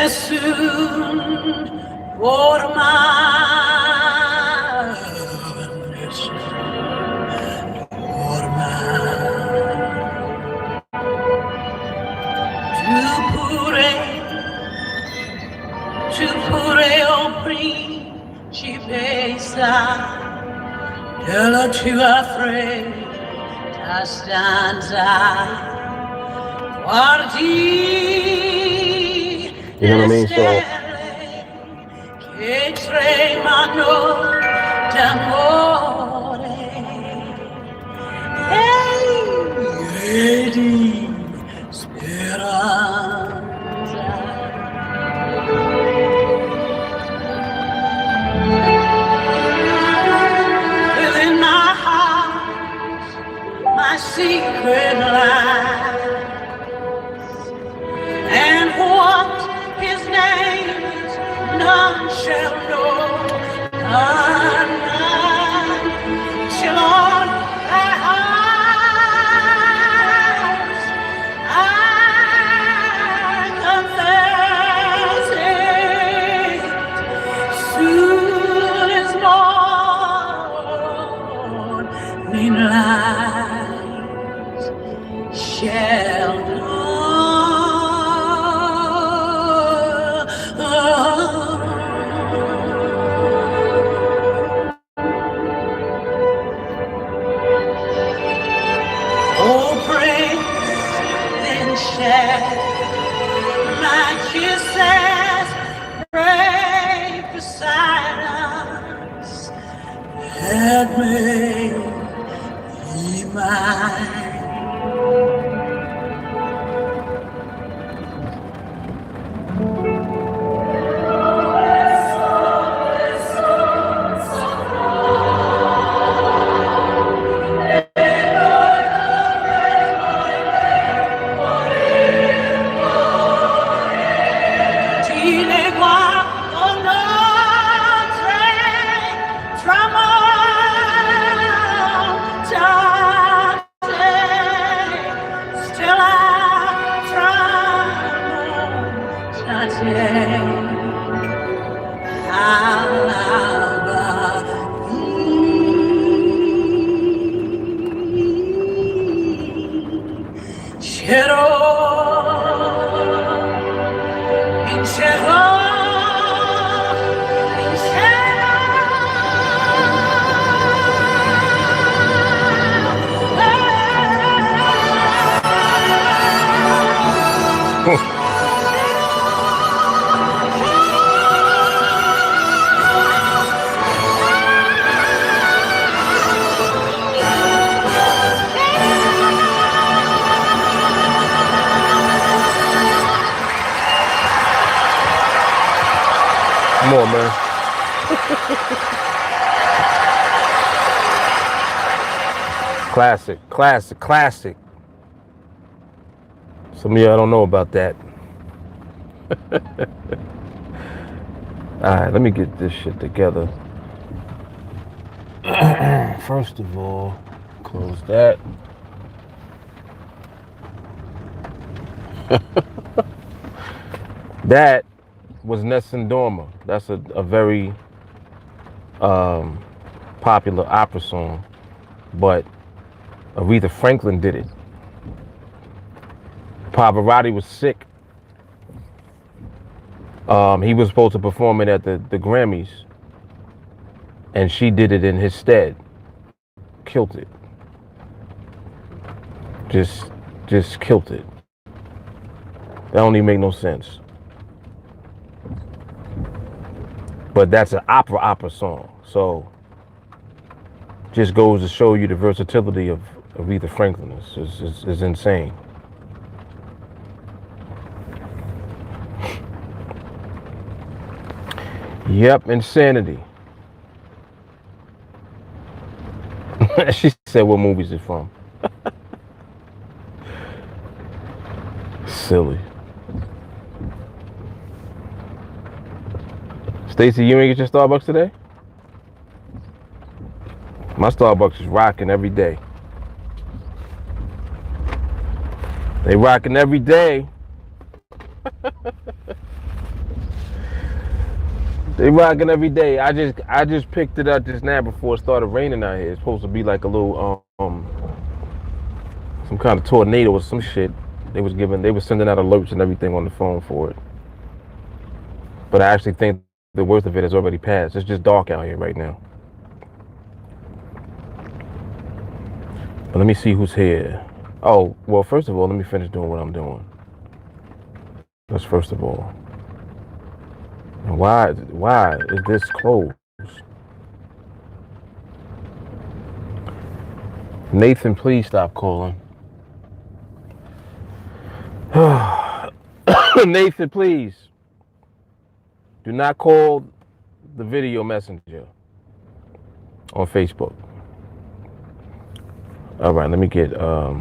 Soon for my tu pourrais au principessa della tua fredda stanza guardi. You know what I mean? So che tremano d'amore e di speranza. Within my heart, my secret lies, and what his name is, none shall know. None shall on thy house I confess it. Soon as morning light shall my kisses break the silence that made me mine. come on, man. Classic, classic, classic. Some of y'all don't know about that. All right, let me get this shit together. First of all, close that. That was Nessun Dorma. That's a very popular opera song, but Aretha Franklin did it. Pavarotti was sick. He was supposed to perform it at the Grammys, and she did it in his stead. Killed it. Just killed it. That don't even make no sense. But that's an opera song. So just goes to show you the versatility of Aretha Franklin is insane. Yep, insanity. She said, what movie is it from? Silly. Stacy, you ain't get your Starbucks today? My Starbucks is rocking every day. They rocking every day. They rocking every day. I just picked it up just now before it started raining out here. It's supposed to be like a little some kind of tornado or some shit. They were sending out alerts and everything on the phone for it. But I actually think the worst of it has already passed. It's just dark out here right now. But let me see who's here. Oh, well, first of all, let me finish doing what I'm doing. That's first of all. And why is this closed? Nathan, please stop calling. Nathan, please. Do not call the video messenger on Facebook. All right, let me get, I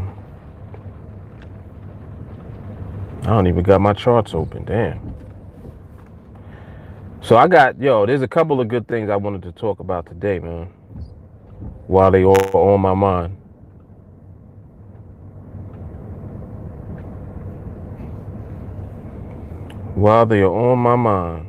don't even got my charts open, damn. So there's a couple of good things I wanted to talk about today, man, while they all are on my mind. While they are on my mind.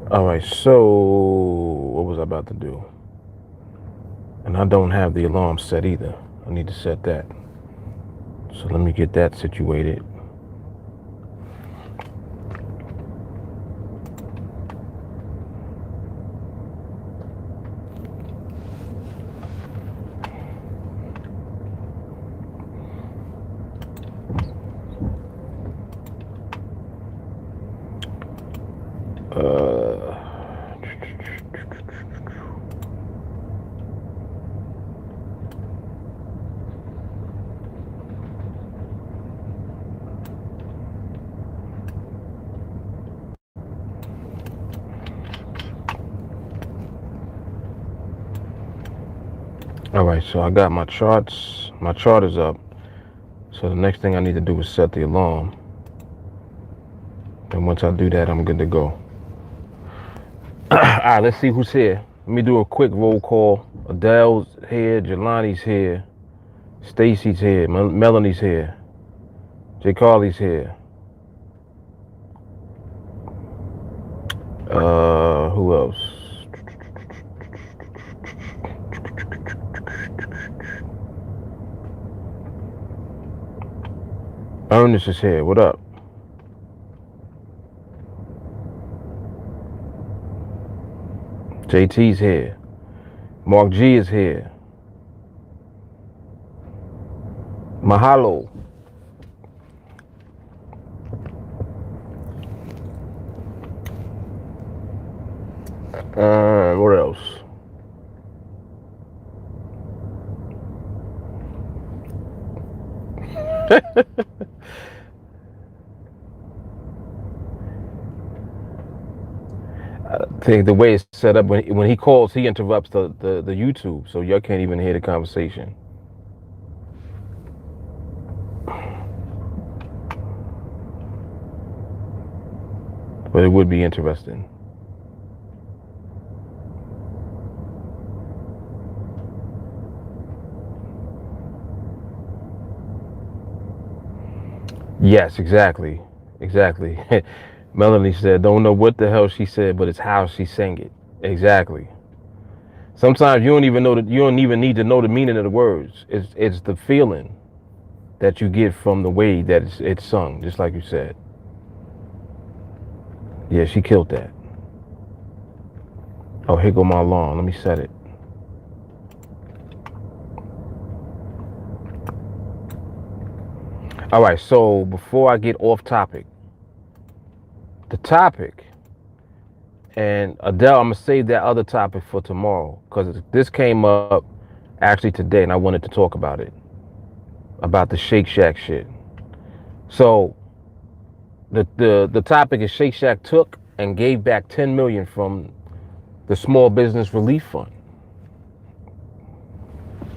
All right, so what was I about to do? And I don't have the alarm set either. I need to set that. So let me get that situated. All right, so I got my charts. My chart is up. So the next thing I need to do is set the alarm. And once I do that, I'm good to go. All right, let's see who's here. Let me do a quick roll call. Adele's here. Jelani's here. Stacy's here. Melanie's here. J. Carly's here. Who else? Ernest is here. What up? JT's here. Mark G is here. Mahalo. What else? I think the way it's set up, when he calls, he interrupts the YouTube, so y'all can't even hear the conversation. But it would be interesting. Yes, exactly. Melanie said, don't know what the hell she said, but it's how she sang it. Exactly. Sometimes you don't even need to know the meaning of the words. It's the feeling that you get from the way that it's sung, just like you said. Yeah, she killed that. Oh, here go my alarm. Let me set it. All right, so before I get off topic, the topic, and Adele, I'm going to save that other topic for tomorrow, because this came up actually today, and I wanted to talk about it, about the Shake Shack shit. So the topic is Shake Shack took and gave back $10 million from the Small Business Relief Fund.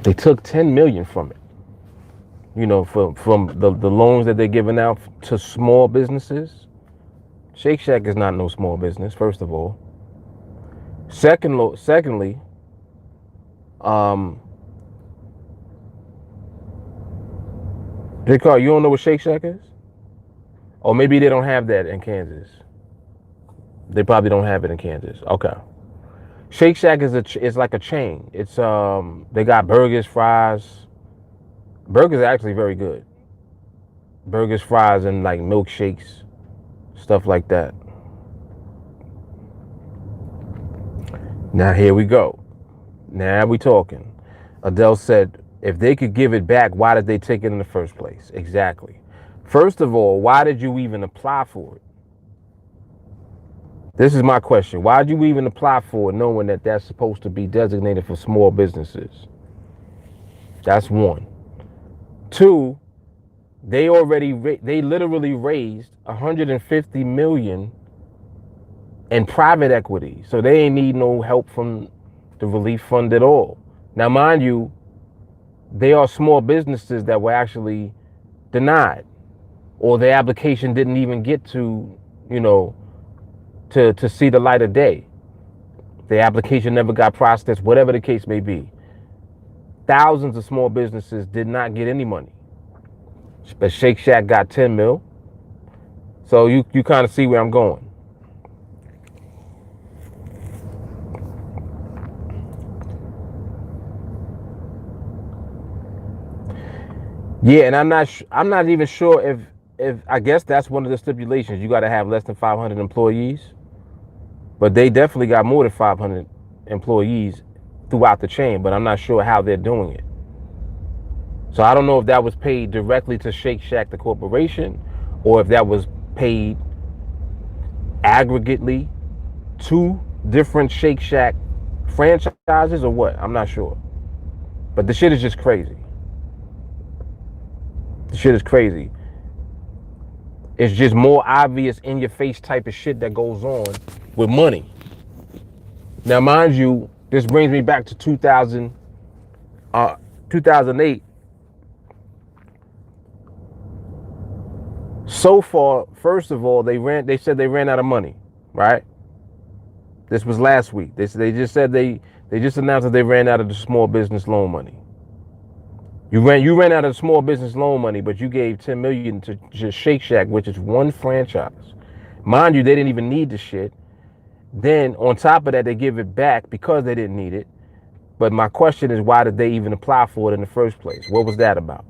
They took $10 million from it. You know, from the loans that they're giving out to small businesses. Shake Shack is not no small business, first of all. Secondly, um, J-Car, you don't know what Shake Shack is? Or maybe they don't have that in Kansas. They probably don't have it in Kansas. Okay. Shake Shack is like a chain. It's they got burgers, fries. Burgers are actually very good. Burgers, fries, and like milkshakes, stuff like that. Now here we go. Now we talking. Adele said, if they could give it back, why did they take it in the first place? Exactly. First of all, why did you even apply for it? This is my question. Why did you even apply for it knowing that that's supposed to be designated for small businesses? That's one. Two, they literally raised 150 million in private equity. So they ain't need no help from the relief fund at all. Now, mind you, they are small businesses that were actually denied, or their application didn't even get to, to see the light of day. The application never got processed, whatever the case may be. Thousands of small businesses did not get any money. But Shake Shack got 10 mil. So you kind of see where I'm going. Yeah, and I'm not even sure if I guess that's one of the stipulations. You got to have less than 500 employees. But they definitely got more than 500 employees throughout the chain, but I'm not sure how they're doing it. So I don't know if that was paid directly to Shake Shack, the corporation, or if that was paid aggregately to different Shake Shack franchises or what. I'm not sure. But the shit is just crazy. The shit is crazy. It's just more obvious in your face type of shit that goes on with money. Now, mind you, this brings me back to 2008. So far, first of all, they said they ran out of money, right? This was last week. They just said they just announced that they ran out of the small business loan money. You ran out of small business loan money, but you gave 10 million to just Shake Shack, which is one franchise. Mind you, they didn't even need the shit. Then on top of that, they give it back because they didn't need it. But my question is, why did they even apply for it in the first place? What was that about?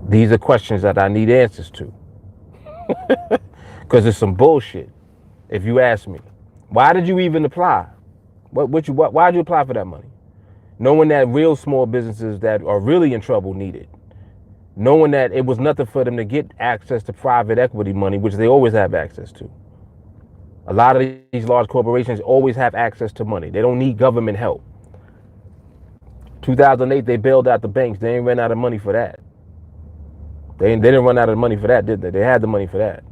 These are questions that I need answers to. Because it's some bullshit, if you ask me. Why did you even apply? Why did you apply for that money? Knowing that real small businesses that are really in trouble need it. Knowing that it was nothing for them to get access to private equity money, which they always have access to. A lot of these large corporations always have access to money. They don't need government help. 2008, they bailed out the banks. They ain't ran out of money for that. They didn't run out of money for that, did they? They had the money for that.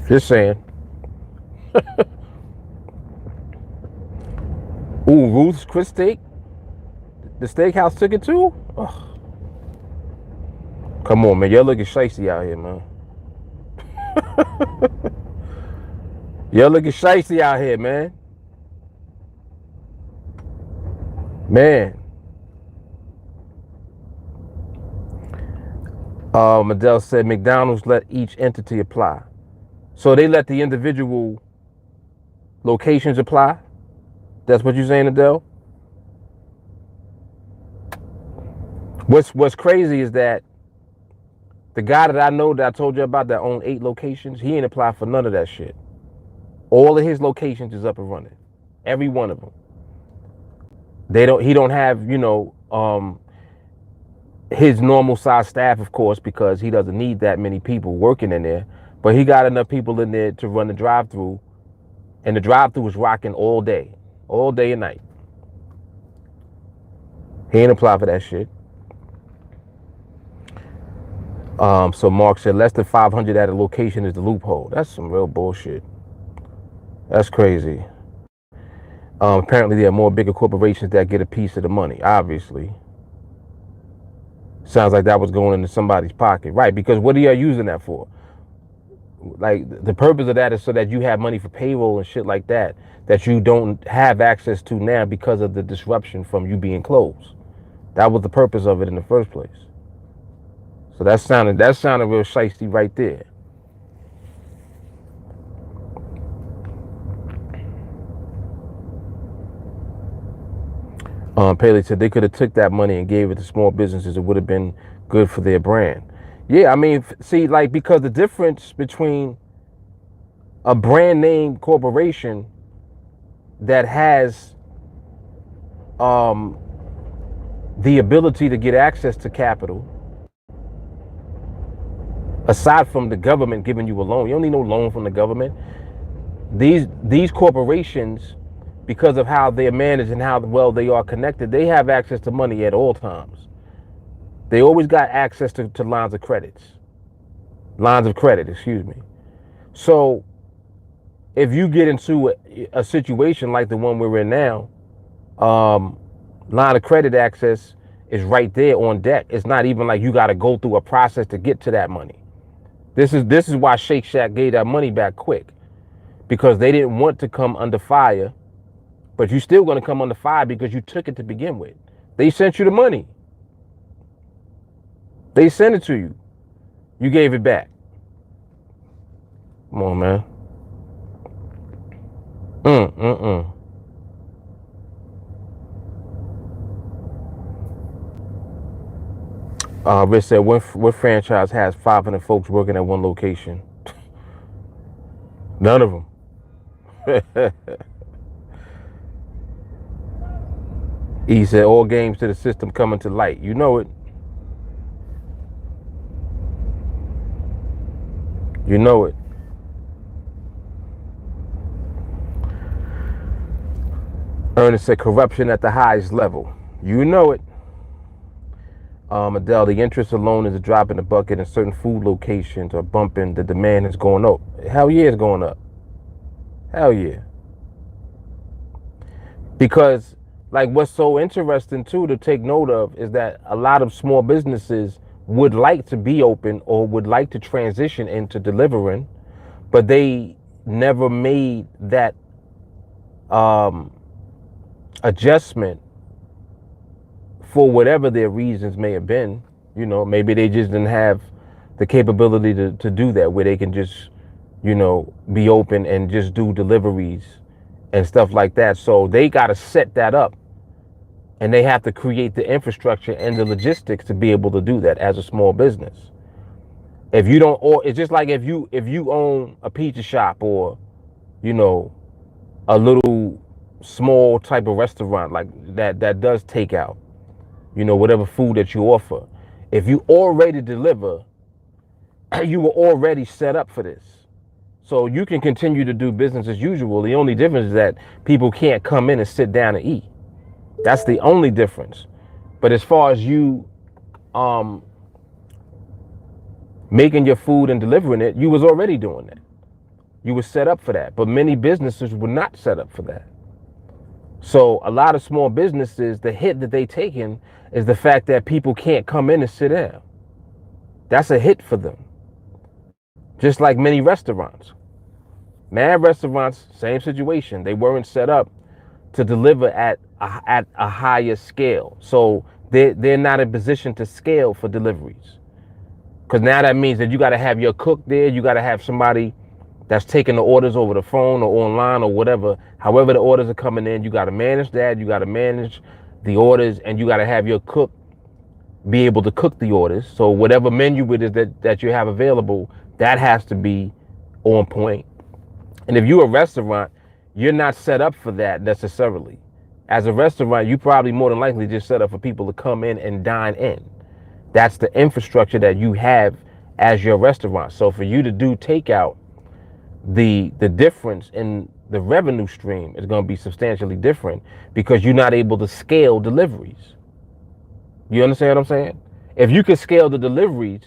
Just saying. Ooh, Ruth's Chris Steak? The steakhouse took it too? Ugh. Come on, man. Y'all looking shicey out here, man. Y'all looking shicey out here, man. Man. Adele said McDonald's let each entity apply. So they let the individual locations apply? That's what you're saying, Adele? What's crazy is that the guy that I know that I told you about that owned 8 locations, he ain't applied for none of that shit. All of his locations is up and running. Every one of them. He don't have, his normal size staff, of course, because he doesn't need that many people working in there. But he got enough people in there to run the drive-through, and the drive-through was rocking all day and night. He ain't apply for that shit. So Mark said less than 500 at a location is the loophole. That's some real bullshit. That's crazy. Apparently there are more bigger corporations that get a piece of the money, obviously. Sounds like that was going into somebody's pocket, right? Because what are you using that for? Like the purpose of that is so that you have money for payroll and shit like that that you don't have access to now because of the disruption from you being closed. That was the purpose of it in the first place. So that sounded real shiesty right there. Paley said they could have took that money and gave it to small businesses. It would have been good for their brand. Yeah, I mean, see, like because the difference between a brand name corporation that has the ability to get access to capital, aside from the government giving you a loan, you don't need no loan from the government. These corporations, because of how they're managed and how well they are connected, they have access to money at all times. They always got access to lines of credit, excuse me. So if you get into a situation like the one we're in now, line of credit access is right there on deck. It's not even like you got to go through a process to get to that money. This is why Shake Shack gave that money back quick, because they didn't want to come under fire, but you're still going to come under fire because you took it to begin with. They sent you the money. They sent it to you. You gave it back. Come on, man. Rich said, what franchise has 500 folks working at one location? None of them. He said, all games to the system coming to light. You know it. You know it. Ernest said, corruption at the highest level. You know it. Adele, the interest alone is a drop in the bucket, and certain food locations are bumping. The demand is going up. Hell yeah, it's going up. Hell yeah. Because, like, what's so interesting, too, to take note of is that a lot of small businesses would like to be open or would like to transition into delivering, but they never made that adjustment for whatever their reasons may have been. You know, maybe they just didn't have the capability to do that, where they can just, you know, be open and just do deliveries and stuff like that. So they got to set that up, and they have to create the infrastructure and the logistics to be able to do that as a small business. If you don't, or it's just like if you own a pizza shop, or, you know, a little small type of restaurant like that does takeout, you know, whatever food that you offer. If you already deliver, you were already set up for this. So you can continue to do business as usual. The only difference is that people can't come in and sit down and eat. That's the only difference. But as far as you making your food and delivering it, you was already doing that. You were set up for that. But many businesses were not set up for that. So a lot of small businesses, the hit that they taking is the fact that people can't come in and sit down. That's a hit for them. Just like many restaurants. Mad restaurants, same situation. They weren't set up to deliver at a higher scale. So they're not in position to scale for deliveries. Because now that means that you got to have your cook there. You got to have somebody that's taking the orders over the phone or online or whatever. However the orders are coming in, you got to manage that. You got to manage the orders, and you got to have your cook be able to cook the orders. So whatever menu it is that you have available, that has to be on point. And if you're a restaurant, you're not set up for that necessarily. As a restaurant, you probably more than likely just set up for people to come in and dine in. That's the infrastructure that you have as your restaurant. So for you to do takeout, the difference in the revenue stream is going to be substantially different, because you're not able to scale deliveries. You understand what I'm saying? If you could scale the deliveries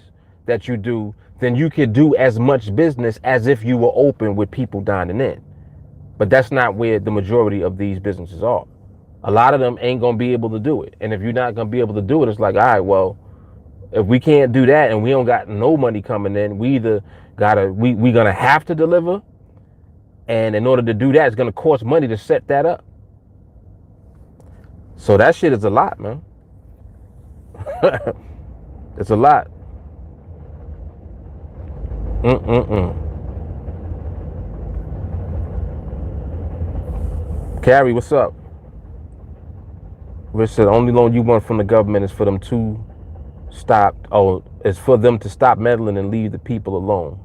that you do, then you could do as much business as if you were open with people dining in. But that's not where the majority of these businesses are. A lot of them ain't going to be able to do it. And if you're not going to be able to do it, it's like, all right, well, If we can't do that and we don't got no money coming in, we either we gonna have to deliver, and in order to do that, it's gonna cost money to set that up. So that shit is a lot, man. It's a lot. Mm-mm-mm. Carrie, what's up? Rich said, the only loan you want from the government is for them to stop. Oh, it's for them to stop meddling and leave the people alone.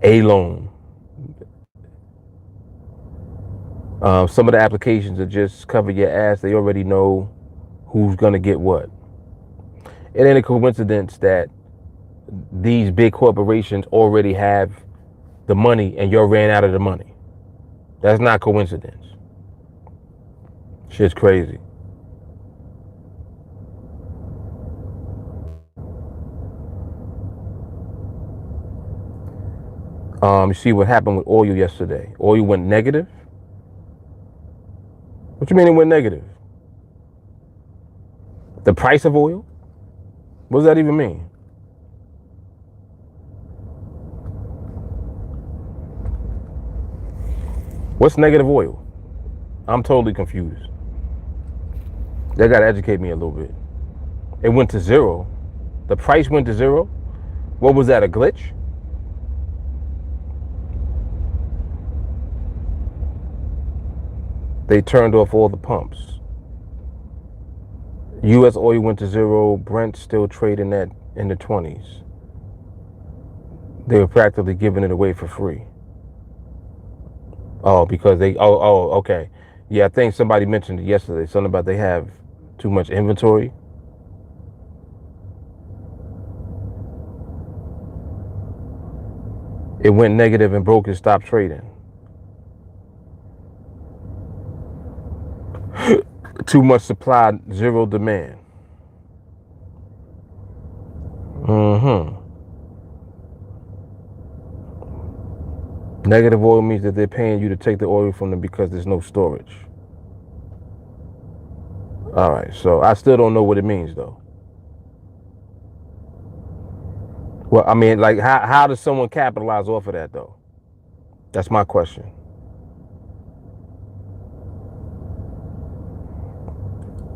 A loan. Some of the applications are just cover your ass. They already know who's gonna get what. It ain't a coincidence that these big corporations already have the money and you ran out of the money. That's not coincidence. Shit's crazy. You see what happened with oil yesterday. Oil went negative. What you mean it went negative? The price of oil? What does that even mean? What's negative oil? I'm totally confused. They gotta educate me a little bit. It went to zero. The price went to zero? What was that, a glitch? They turned off all the pumps. U.S. oil went to zero. Brent still trading at in the 20s. They were practically giving it away for free. Oh, because okay. Yeah, I think somebody mentioned it yesterday. Something about they have too much inventory. It went negative and brokers stopped trading. Too much supply, zero demand. Negative oil means that they're paying you to take the oil from them because there's no storage. All right, so I still don't know what it means though. Well, I mean, like, how does someone capitalize off of that though? That's my question.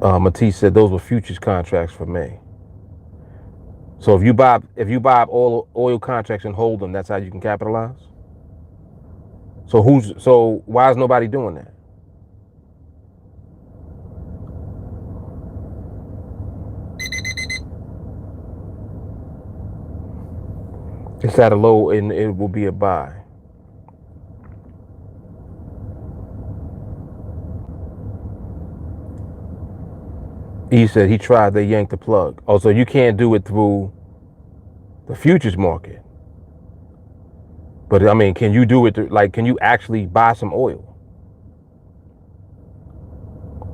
Matisse said those were futures contracts for May. So if you buy oil contracts and hold them, that's how you can capitalize. So why is nobody doing that? It's at a low and it will be a buy. He said he tried, they yanked the plug. Oh, so you can't do it through the futures market. But I mean, can you do it can you actually buy some oil?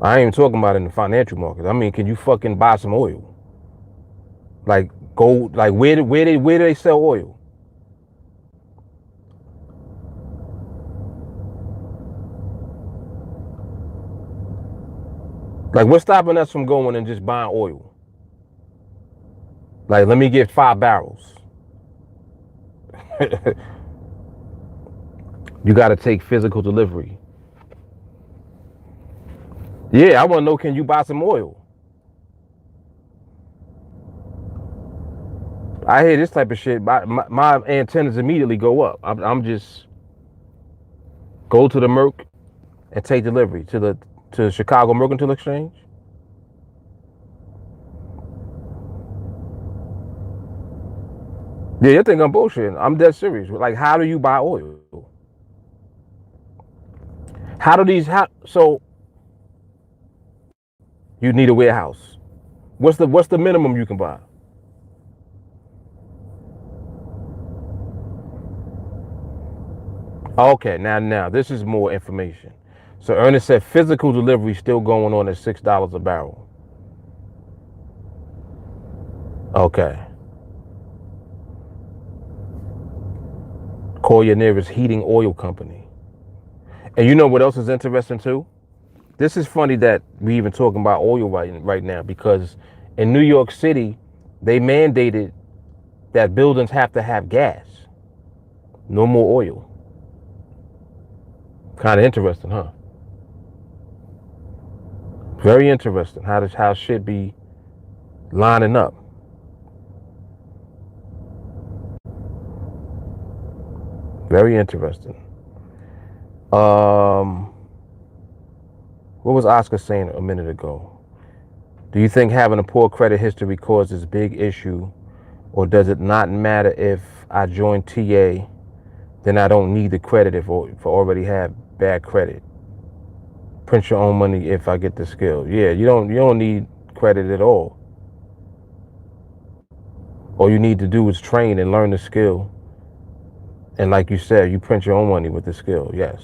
I ain't even talking about in the financial market. I mean, can you fucking buy some oil? Like gold, like where do they sell oil? Like, what's stopping us from going and just buying oil? Like, let me get 5 barrels. You got to take physical delivery. Yeah, I want to know, can you buy some oil? I hear this type of shit. My antennas immediately go up. I'm just go to the Merc and take delivery to the Chicago Mercantile Exchange. Yeah, you think I'm bullshitting. I'm dead serious. Like, how do you buy oil? So you need a warehouse. What's the minimum you can buy? Okay, now this is more information. So Ernest said physical delivery still going on at $6 a barrel. Okay. Call your nearest heating oil company. And you know what else is interesting too? This is funny that we even talking about oil right now, because In New York City, they mandated that buildings have to have gas, no more oil. Kind of interesting, huh? Very interesting how this house should be lining up. Very interesting. What was Oscar saying a minute ago? Do you think having a poor credit history causes big issue, or does it not matter if I join TA, then I don't need the credit if I already have bad credit? Print your own money if I get the skill. Yeah, you don't need credit at all. All you need to do is train and learn the skill. And like you said, you print your own money with the skill. Yes.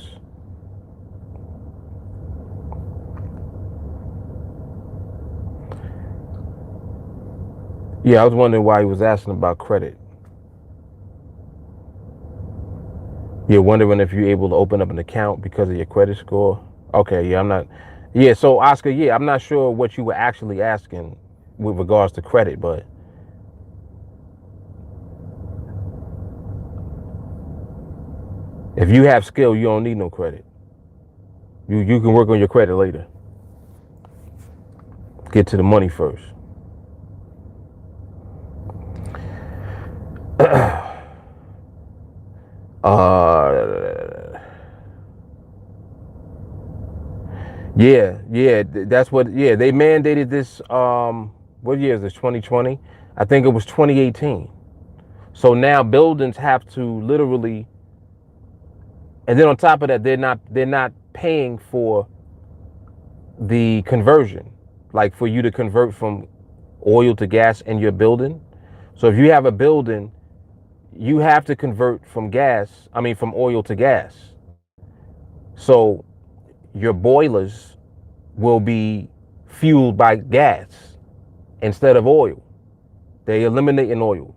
Yeah, I was wondering why he was asking about credit. You're wondering if you're able to open up an account because of your credit score? Okay, yeah, I'm not. Yeah, so Oscar, yeah, I'm not sure what you were actually asking with regards to credit, but if you have skill, you don't need no credit. You can work on your credit later. Get to the money first. uh yeah, that's what. Yeah, they mandated this. What year is this? 2020. I think it was 2018. So now buildings have to literally, and then on top of that, they're not paying for the conversion, like for you to convert from oil to gas in your building. So if you have a building, you have to convert from from oil to gas. So your boilers will be fueled by gas instead of oil. They eliminating oil,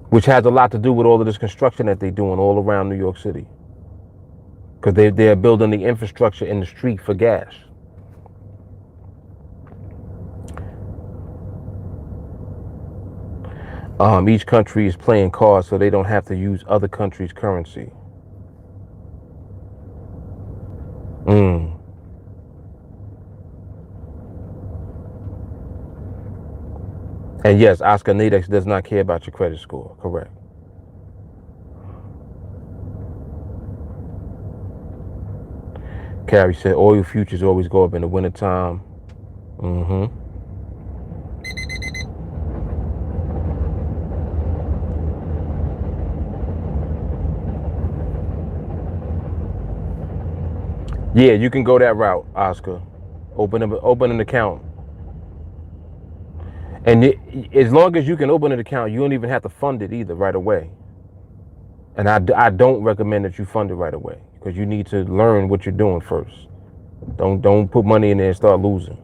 which has a lot to do with all of this construction that they're doing all around New York City, because they're building the infrastructure in the street for gas. Each country is playing cards so they don't have to use other countries' currency. Mm. And yes, Oscar, NADEX does not care about your credit score. Correct. Carrie said oil futures always go up in the wintertime. Mm-hmm. Yeah, you can go that route, Oscar. Open an account. And as long as you can open an account, you don't even have to fund it either right away. And I don't recommend that you fund it right away, because you need to learn what you're doing first. Don't put money in there and start losing.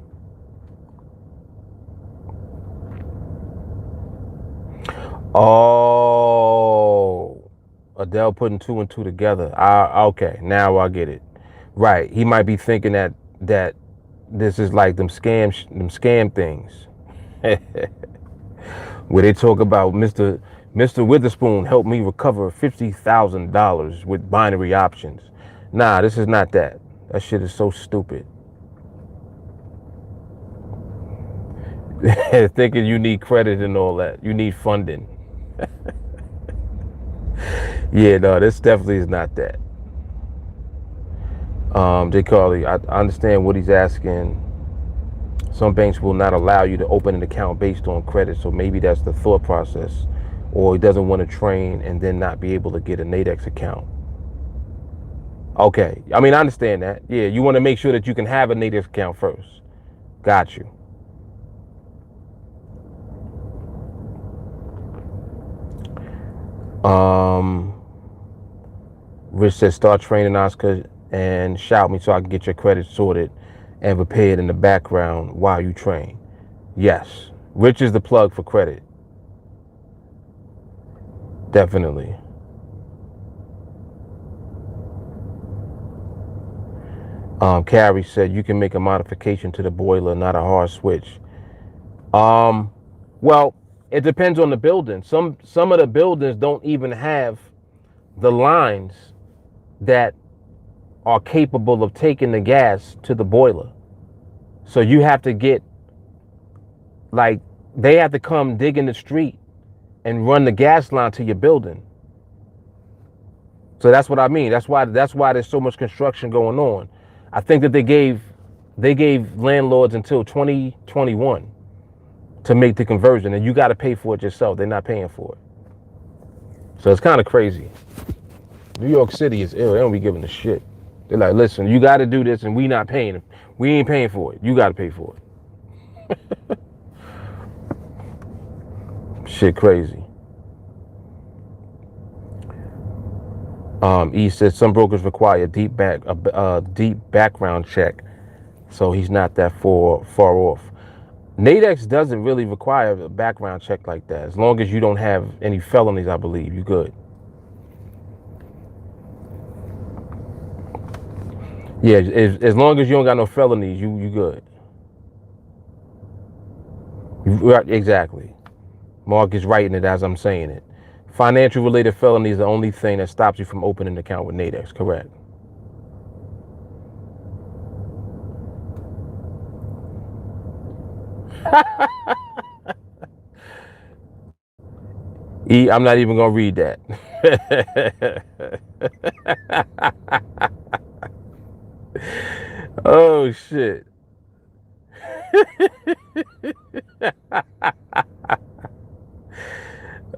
Oh, Adele putting two and two together. Okay, now I get it. Right, he might be thinking that this is like them scam things, where they talk about Mr. Witherspoon helped me recover $50,000 with binary options. Nah, this is not that. That shit is so stupid. Thinking you need credit and all that. You need funding. Yeah, no, this definitely is not that. J. Carly, I understand what he's asking. Some banks will not allow you to open an account based on credit, so maybe that's the thought process. Or he doesn't want to train and then not be able to get a NADEX account. Okay, I mean, I understand that. Yeah, you want to make sure that you can have a NADEX account first. Got you. Rich says, start training, Oscar, and shout me so I can get your credit sorted and prepared in the background while you train. Yes, Rich is the plug for credit. Definitely. Carrie said you can make a modification to the boiler, not a hard switch. Um, well, it depends on the building. Some of the buildings don't even have the lines that are capable of taking the gas to the boiler. So you have to get, like, they have to come dig in the street and run the gas line to your building. So that's what I mean. That's why there's so much construction going on. I think that they gave landlords until 2021 to make the conversion, and you got to pay for it yourself. They're not paying for it. So it's kind of crazy. New York City is ill. They don't be giving a shit. They're like, listen, you got to do this, and we not paying. We ain't paying for it. You got to pay for it. Shit, crazy. E says some brokers require a deep background check, so he's not that far off. NADEX doesn't really require a background check like that. As long as you don't have any felonies, I believe you're good. Yeah, as long as you don't got no felonies, you good. Right, exactly. Mark is writing it as I'm saying it. Financial related felony is the only thing that stops you from opening an account with NADEX, correct? E, I'm not even gonna read that. Oh shit.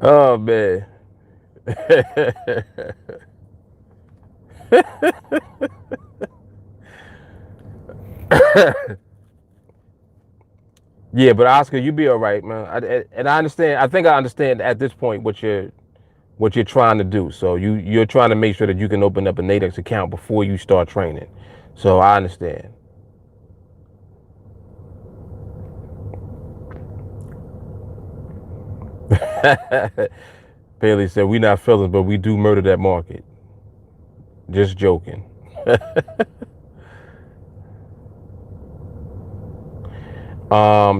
Oh man. Yeah, but Oscar, you be all right, man. And I understand. I think I understand at this point what you're trying to do. So you're trying to make sure that you can open up a NADEX account before you start training. So I understand. Bailey said we not felons, but we do murder that market. Just joking.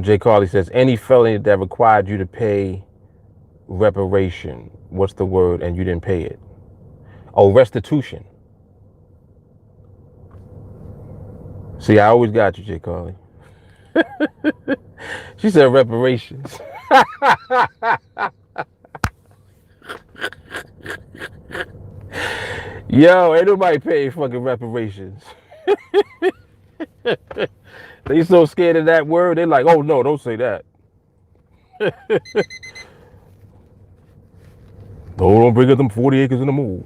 Jay Carly says any felony that required you to pay reparation. What's the word? And you didn't pay it. Oh, restitution. See, I always got you, Jay Carly. She said reparations. Yo, ain't nobody paying fucking reparations. They so scared of that word, they like, oh no, don't say that. No, don't bring up them 40 acres in the move.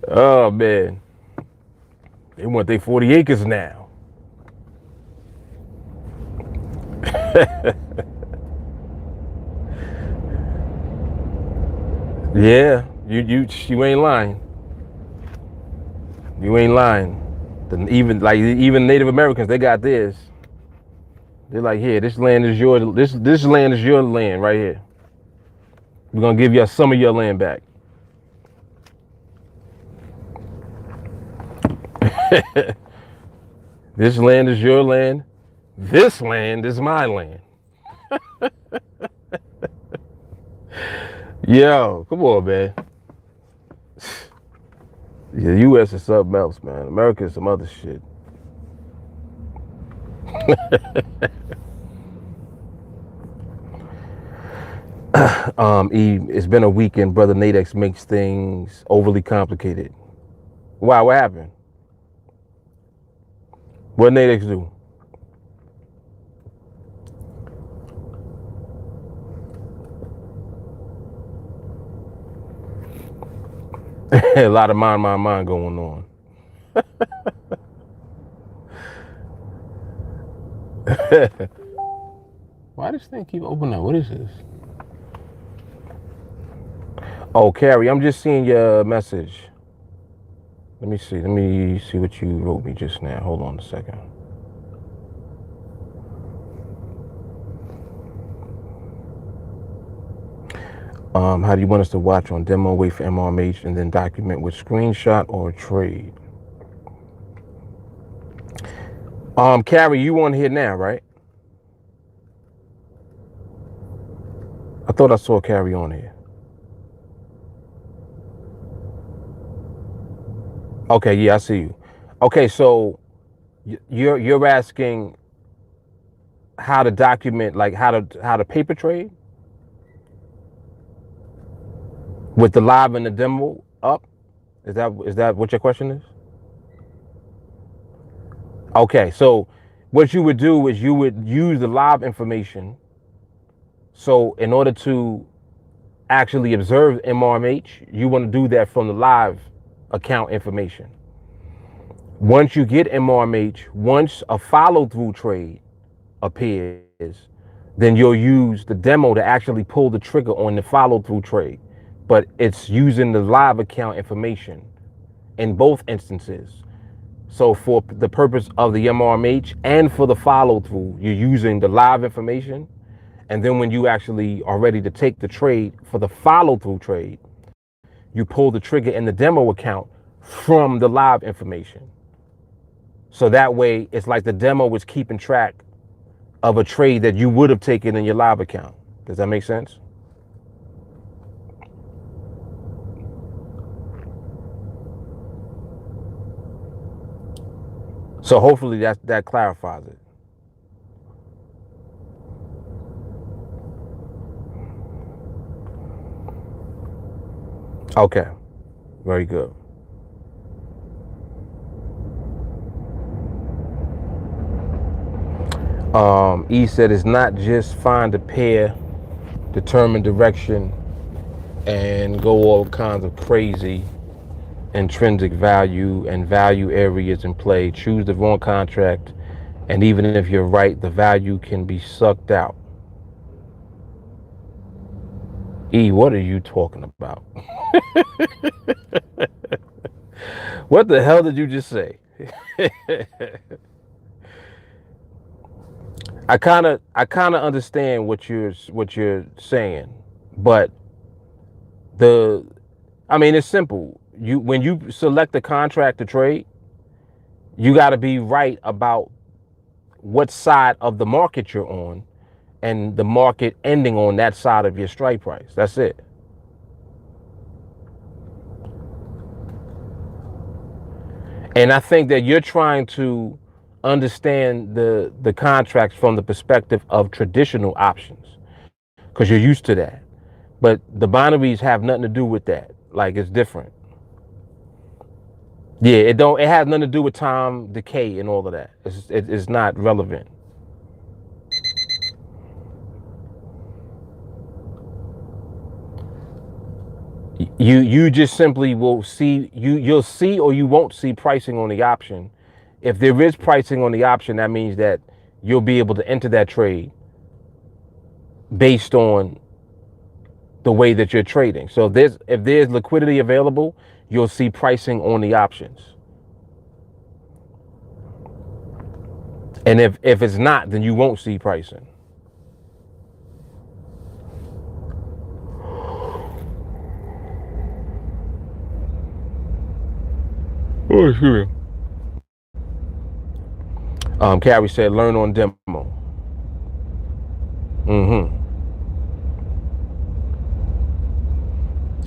Oh man. They want their 40 acres now. Yeah, you ain't lying. You ain't lying. Even Native Americans, they got theirs. They're like, here, this land is your this land is your land right here. We're gonna give you some of your land back. This land is your land. This land is my land. Yo, come on, man. Yeah, the U.S. is something else, man. America is some other shit. It's been a weekend. Brother NADEX makes things overly complicated. Wow, what happened? What NADEX do? A lot of mind going on. Why does this thing keep opening up? What is this? Oh, Carrie, I'm just seeing your message. Let me see what you wrote me just now. Hold on a second. How do you want us to watch on demo, wait for MRMH, and then document with screenshot or trade? Carrie, you on here now, right? I thought I saw Carrie on here. Okay, yeah, I see you. Okay, so you're asking how to document, like how to paper trade with the live and the demo up? Is that what your question is? Okay, so what you would do is you would use the live information. So in order to actually observe MRMH, you want to do that from the live account information. Once you get MRMH, once a follow through trade appears, then you'll use the demo to actually pull the trigger on the follow through trade. But it's using the live account information in both instances. So for the purpose of the MRMH and for the follow through, you're using the live information. And then when you actually are ready to take the trade for the follow through trade, you pull the trigger in the demo account from the live information. So that way it's like the demo is keeping track of a trade that you would have taken in your live account. Does that make sense? So hopefully that clarifies it. Okay, very good. E said it's not just find a pair, determine direction, and go all kinds of crazy intrinsic value and value areas in play. Choose the wrong contract, and even if you're right, the value can be sucked out. E, what are you talking about? What the hell did you just say? I kind of understand what you're saying, but the I mean it's simple. You when you select the contract to trade, you got to be right about what side of the market you're on and the market ending on that side of your strike price. That's it. And I think that you're trying to understand the contracts from the perspective of traditional options because you're used to that. But the binaries have nothing to do with that. Like it's different. Yeah, it has nothing to do with time decay and all of that. It's not relevant. You just simply will see you'll see or you won't see pricing on the option. If there is pricing on the option, that means that you'll be able to enter that trade based on the way that you're trading. So if there's liquidity available, you'll see pricing on the options. And if it's not, then you won't see pricing. Oh, excuse me. Carrie said, learn on demo. Mm-hmm.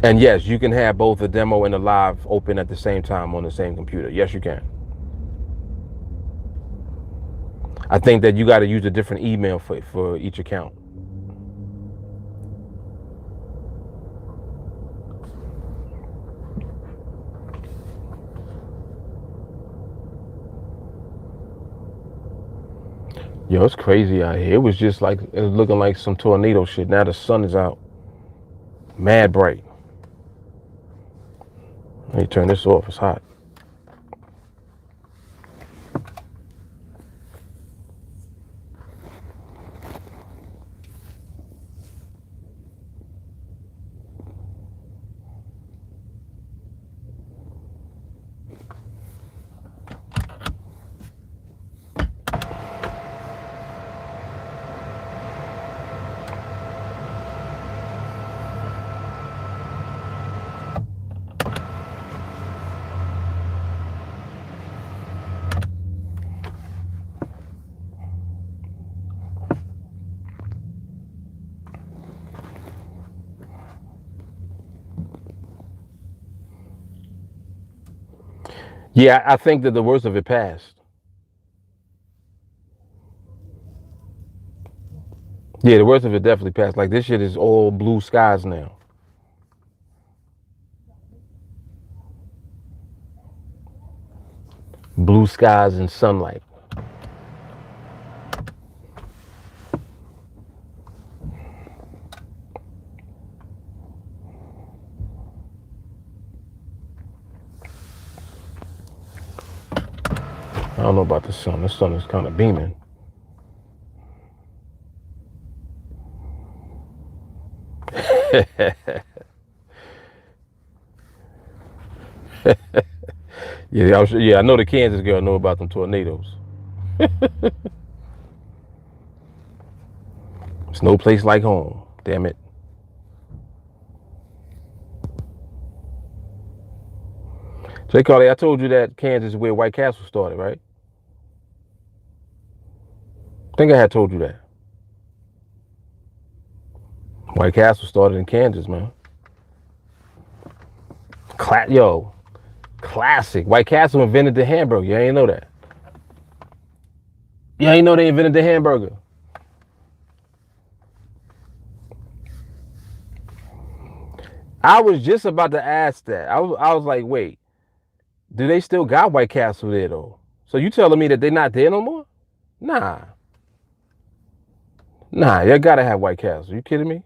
And yes, you can have both the demo and the live open at the same time on the same computer. Yes, you can. I think that you got to use a different email for each account. Yo, it's crazy out here. It was just like, it was looking like some tornado shit. Now the sun is out. Mad bright. Let me turn this off. It's hot. Yeah, I think that the worst of it passed. Yeah, the worst of it definitely passed. Like this shit is all blue skies now. Blue skies and sunlight. I don't know about the sun. The sun is kind of beaming. Yeah, I know the Kansas girl know about them tornadoes. It's no place like home. Damn it. Jay Carly, I told you that Kansas is where White Castle started, right? I think I had told you that. White Castle started in Kansas, man. Yo, classic. White Castle invented the hamburger. You ain't know that. You ain't know they invented the hamburger. I was just about to ask that. I was like, wait, do they still got White Castle there though? So you telling me that they're not there no more? Nah. Nah, you gotta have White Castle. You kidding me?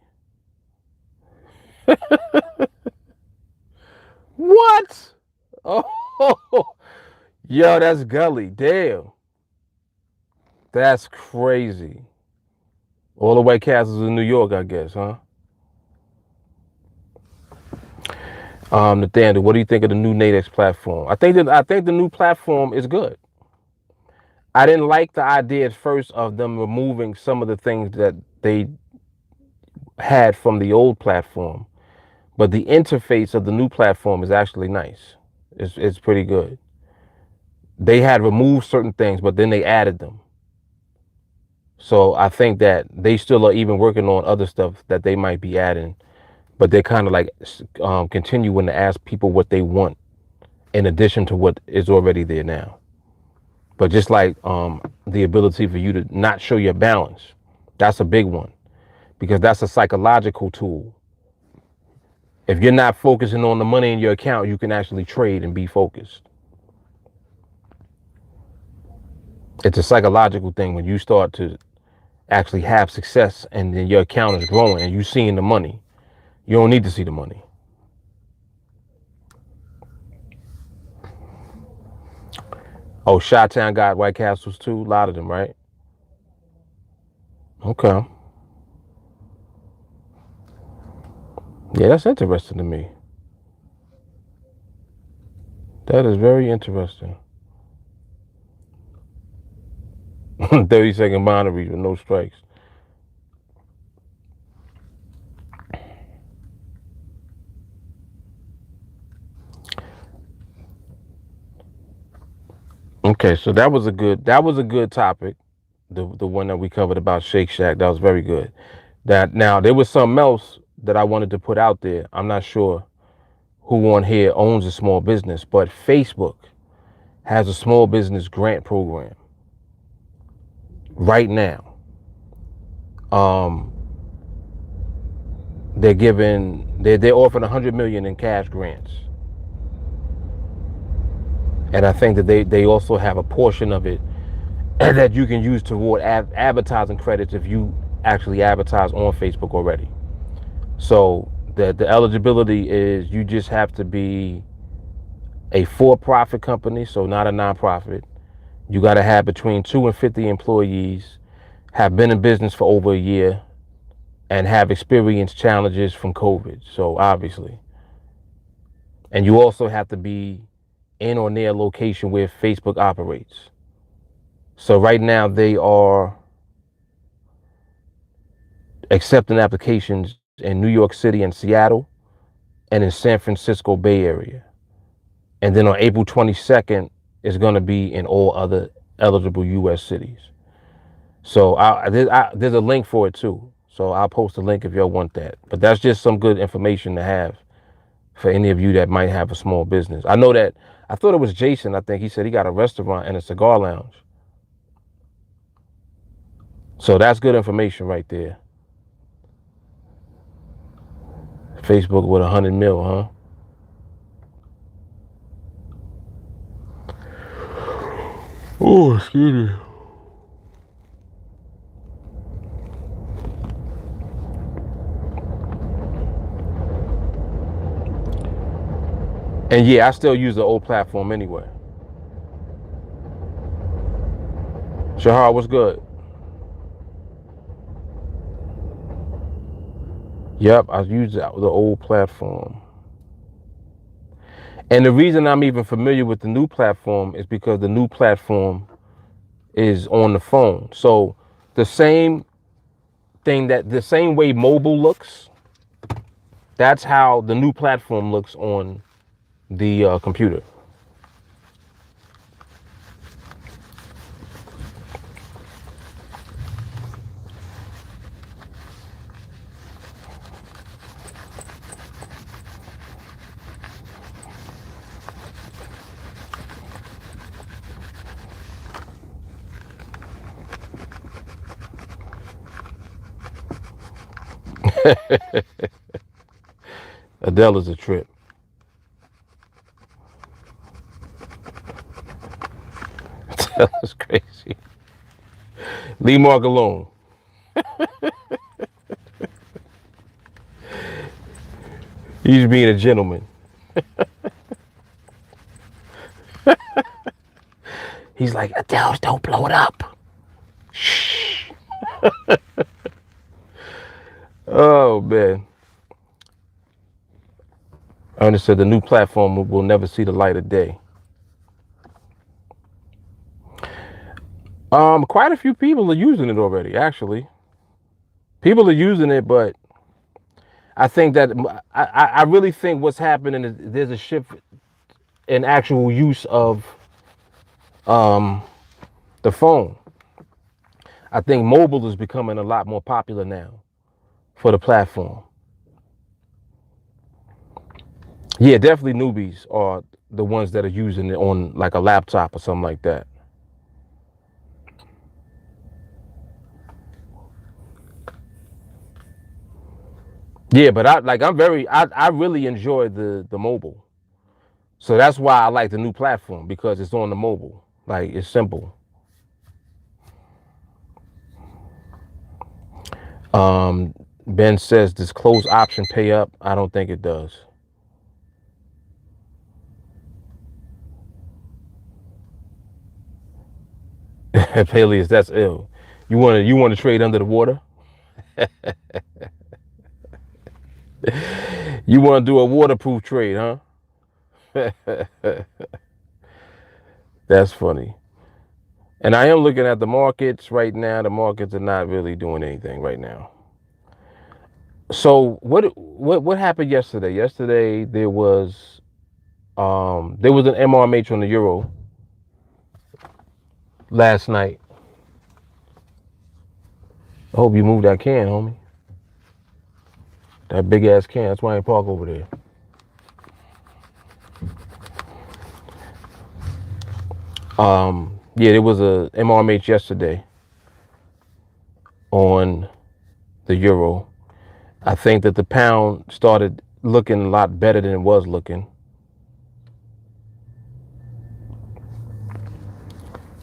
What? Oh, yo, that's gully. Damn. That's crazy. All the White Castles in New York, I guess, huh? Nathaniel, what do you think of the new NADEX platform? I think the new platform is good. I didn't like the idea at first of them removing some of the things that they had from the old platform, but the interface of the new platform is actually nice. It's pretty good. They had removed certain things, but then they added them. So I think that they still are even working on other stuff that they might be adding, but they're kind of like continuing to ask people what they want in addition to what is already there now. But just like the ability for you to not show your balance, that's a big one because that's a psychological tool. If you're not focusing on the money in your account, you can actually trade and be focused. It's a psychological thing when you start to actually have success and then your account is growing and you're seeing the money. You don't need to see the money. Oh, Chi-Town got White Castles too? A lot of them, right? Okay. Yeah, that's interesting to me. That is very interesting. 30-second binaries with no strikes. Okay, so that was a good topic. The one that we covered about Shake Shack, that was very good. That now there was something else that I wanted to put out there. I'm not sure who on here owns a small business, but Facebook has a small business grant program right now. They're offering 100 million in cash grants, and I think that they also have a portion of it that you can use toward advertising credits if you actually advertise on Facebook already. So the eligibility is you just have to be a for-profit company, so not a nonprofit. You got to have between 2 and 50 employees, have been in business for over a year, and have experienced challenges from COVID. So obviously, and you also have to be in or near a location where Facebook operates. So right now they are accepting applications in New York City and Seattle and in San Francisco Bay Area. And then on April 22nd is going to be in all other eligible U.S. cities. So there's a link for it too. So I'll post a link if y'all want that. But that's just some good information to have for any of you that might have a small business. I know that, I thought it was Jason, I think he said he got a restaurant and a cigar lounge. So that's good information right there. Facebook with 100 mil, huh? Oh, excuse me. And yeah, I still use the old platform anyway. Shahar, what's good? Yep, I use the old platform. And the reason I'm even familiar with the new platform is because the new platform is on the phone. So the same thing, that the same way mobile looks, that's how the new platform looks on the computer. Adele is a trip. Adele is crazy. Leave Mark alone. He's being a gentleman. He's like, Adele, don't blow it up. Shh. Oh, man. Ernest said the new platform will never see the light of day. Quite a few people are using it already, actually. People are using it, but I think that I really think what's happening is there's a shift in actual use of the phone. I think mobile is becoming a lot more popular now for the platform. Yeah, definitely newbies are the ones that are using it on like a laptop or something like that. Yeah, but I really enjoy the mobile. So that's why I like the new platform, because it's on the mobile. Like, it's simple. Ben says, does close option pay up? I don't think it does. Peleus, that's ill. You want to trade under the water? You want to do a waterproof trade, huh? That's funny. And I am looking at the markets right now. The markets are not really doing anything right now. So what happened yesterday? Yesterday there was an MRMH on the euro last night. I hope you move that can, homie. That big ass can. That's why I ain't park over there. Yeah, there was a MRMH yesterday on the euro. I think that the pound started looking a lot better than it was looking.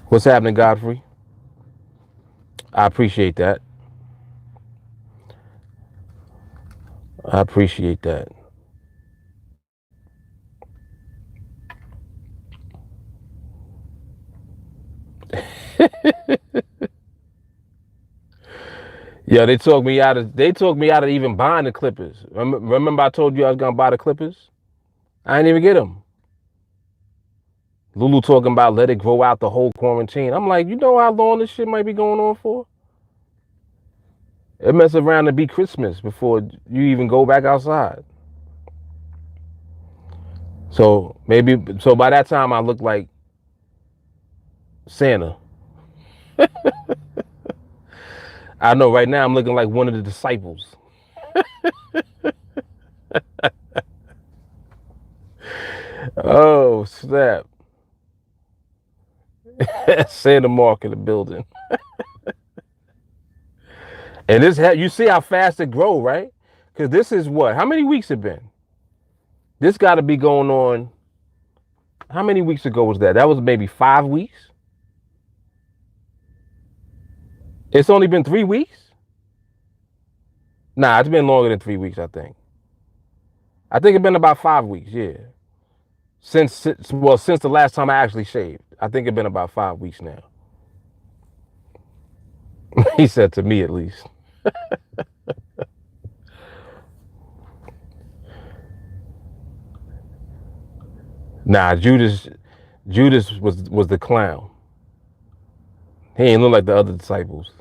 What's happening, Godfrey? I appreciate that. I appreciate that. Yeah, they talked me out of even buying the Clippers. Remember I told you I was gonna buy the Clippers? I didn't even get them. Lulu talking about let it grow out the whole quarantine. I'm like, you know how long this shit might be going on for? It mess around to be Christmas before you even go back outside. So by that time I look like Santa. I know right now I'm looking like one of the disciples. Oh, snap. Santa Mark in the building. And this, you see how fast it grow, right? Because this is what? How many weeks it been? This got to be going on. How many weeks ago was that? That was maybe 5 weeks. It's only been 3 weeks. Nah, it's been longer than 3 weeks. I think it's been about 5 weeks. Yeah, since the last time I actually shaved. I think it's been about 5 weeks now. He said to me, at least. Nah, Judas was the clown. He ain't look like the other disciples.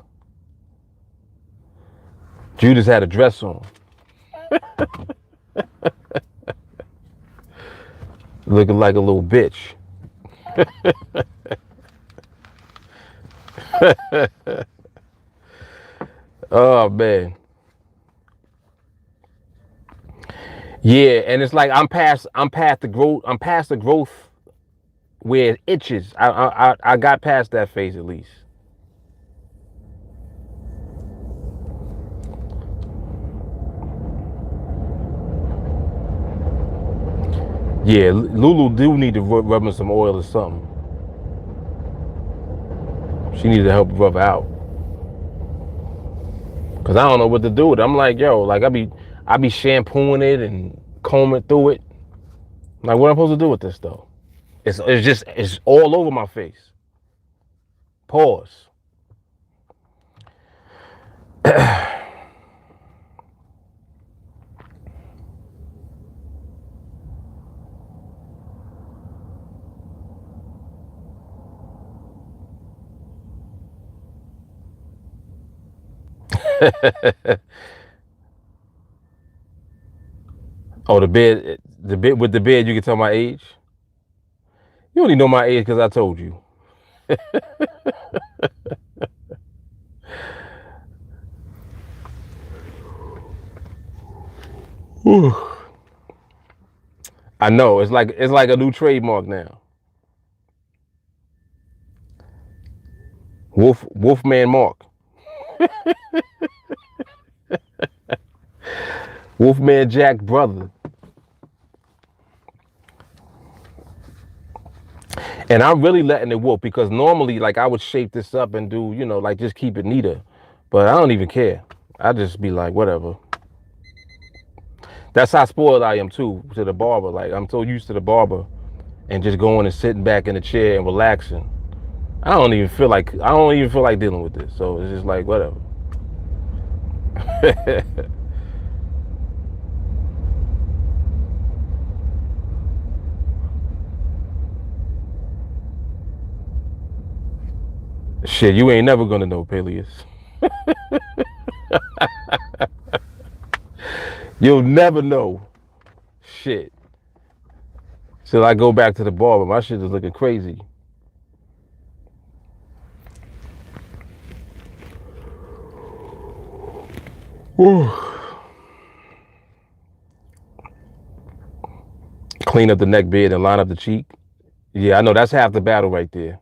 Judas had a dress on, looking like a little bitch. Oh man. Yeah, and it's like I'm past the growth where it itches. I got past that phase at least. Yeah, Lulu do need to rub in some oil or something. She needs to help rub out. Cause I don't know what to do with it. I'm like, yo, like I be shampooing it and combing through it. Like, what am I supposed to do with this though? It's all over my face. Pause. Oh, the bed with the bed. You can tell my age. You only know my age because I told you. I know it's like a new trademark now. Wolfman Mark. Wolfman Jack brother. And I'm really letting it wolf because normally like I would shape this up and do, like just keep it neater. But I don't even care. I just be like, whatever. That's how spoiled I am too to the barber. Like I'm so used to the barber and just going and sitting back in the chair and relaxing. I don't even feel like dealing with this. So it's just like whatever. Shit, you ain't never gonna know, Peleus. You'll never know. Shit. Till I go back to the barber, my shit is looking crazy. Whew. Clean up the neck beard and line up the cheek. Yeah, I know that's half the battle right there.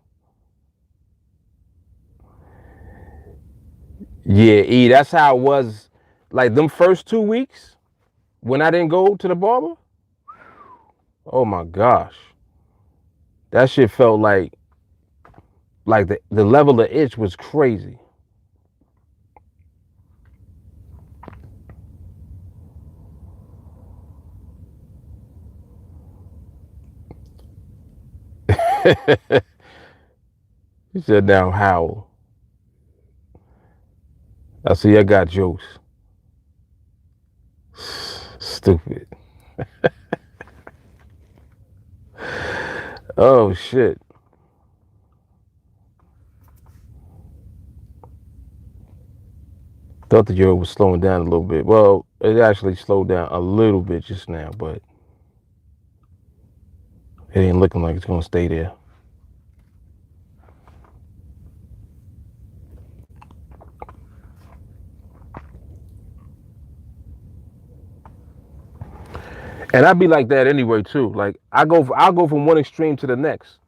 Yeah, that's how it was. Like them first 2 weeks when I didn't go to the barber. Oh my gosh, that shit felt like the level of itch was crazy. He said, "Now howl." I see. I got jokes. Stupid. Oh shit. Thought the euro was slowing down a little bit. Well, it actually slowed down a little bit just now, but it ain't looking like it's gonna stay there. And I'd be like that anyway too. Like I'll go from one extreme to the next.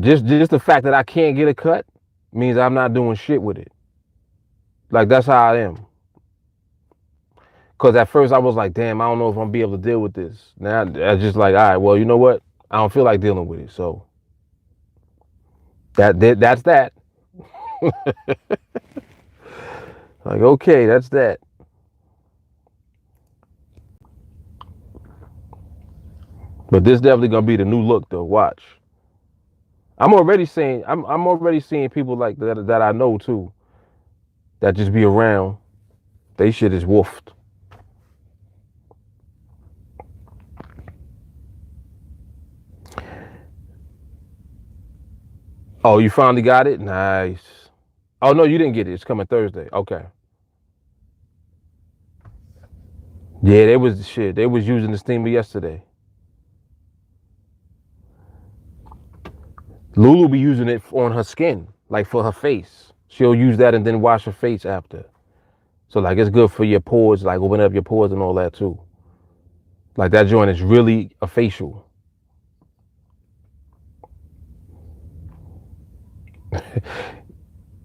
Just the fact that I can't get a cut means I'm not doing shit with it. Like that's how I am. Cause at first I was like, damn, I don't know if I'm gonna be able to deal with this. Now I just like, all right, well, you know what? I don't feel like dealing with it. So that's that. Like, okay, that's that. But this definitely gonna be the new look though. Watch. I'm already seeing people like that I know too. That just be around. They shit is woofed. Oh, you finally got it? Nice. Oh no, you didn't get it. It's coming Thursday. Okay. Yeah, they was shit. They was using the steamer yesterday. Lulu be using it on her skin, like for her face. She'll use that and then wash her face after. So like it's good for your pores, like open up your pores and all that too. Like that joint is really a facial.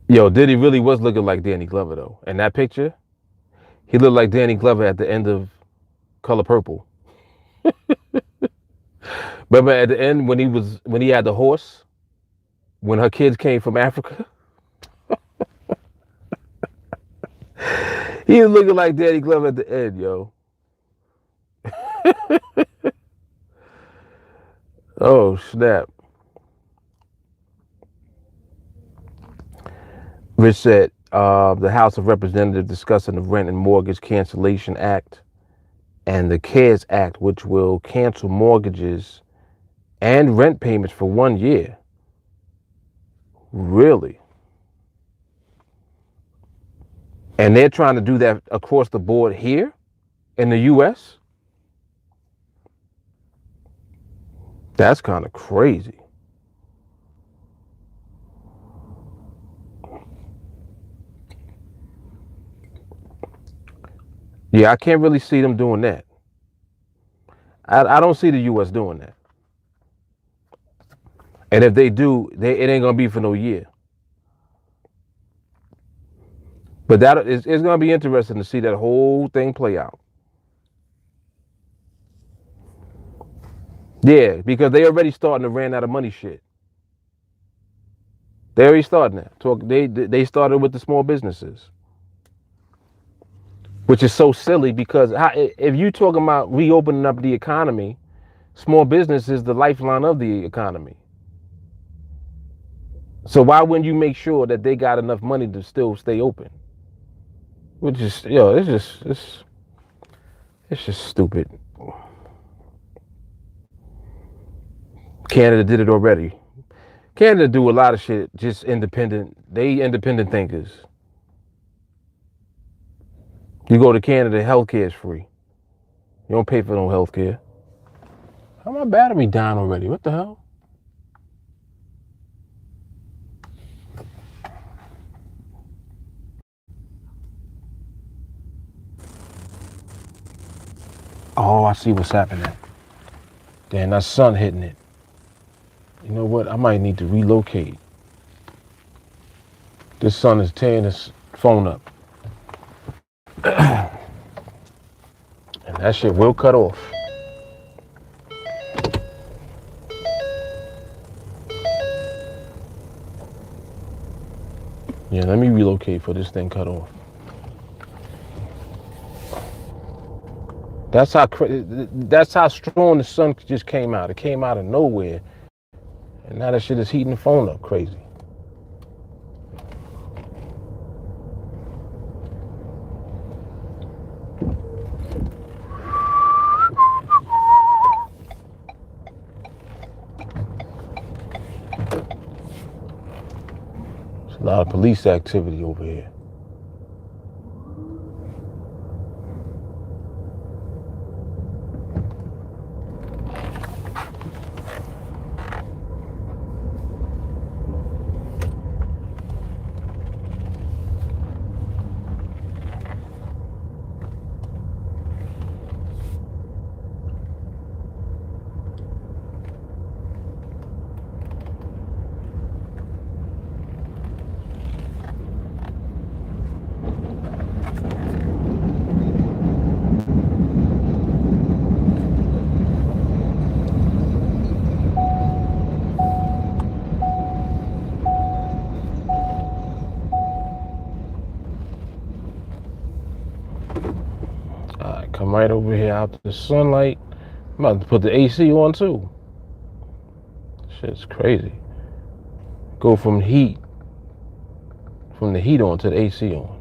Yo, Diddy really was looking like Danny Glover though. In that picture, he looked like Danny Glover at the end of Color Purple. Remember at the end when he had the horse, when her kids came from Africa? He was looking like Danny Glover at the end, yo. Oh, snap. Rich said, the House of Representatives discussing the Rent and Mortgage Cancellation Act and the CARES Act, which will cancel mortgages and rent payments for 1 year. Really? And they're trying to do that across the board here in the U.S.? That's kind of crazy. Yeah, I can't really see them doing that. I don't see the U.S. doing that. And if they do, it ain't going to be for no year. But it's going to be interesting to see that whole thing play out. Yeah, because they already starting to ran out of money shit. They already starting that. They started with the small businesses, which is so silly because if you talking about reopening up the economy, small business is the lifeline of the economy. So why wouldn't you make sure that they got enough money to still stay open? Which is, it's just stupid. Canada did it already. Canada do a lot of shit just independent. They independent thinkers. You go to Canada, healthcare is free. You don't pay for no healthcare. How my battery down already? What the hell? Oh, I see what's happening. Damn, that sun hitting it. You know what? I might need to relocate. This sun is tearing this phone up. And that shit will cut off. Yeah, let me relocate for this thing cut off. That's how strong the sun just came out. It came out of nowhere. And now that shit is heating the phone up crazy. There's a lot of police activity over here. Come right over here out the sunlight. I'm about to put the AC on too. Shit's crazy. Go from the heat on to the AC on.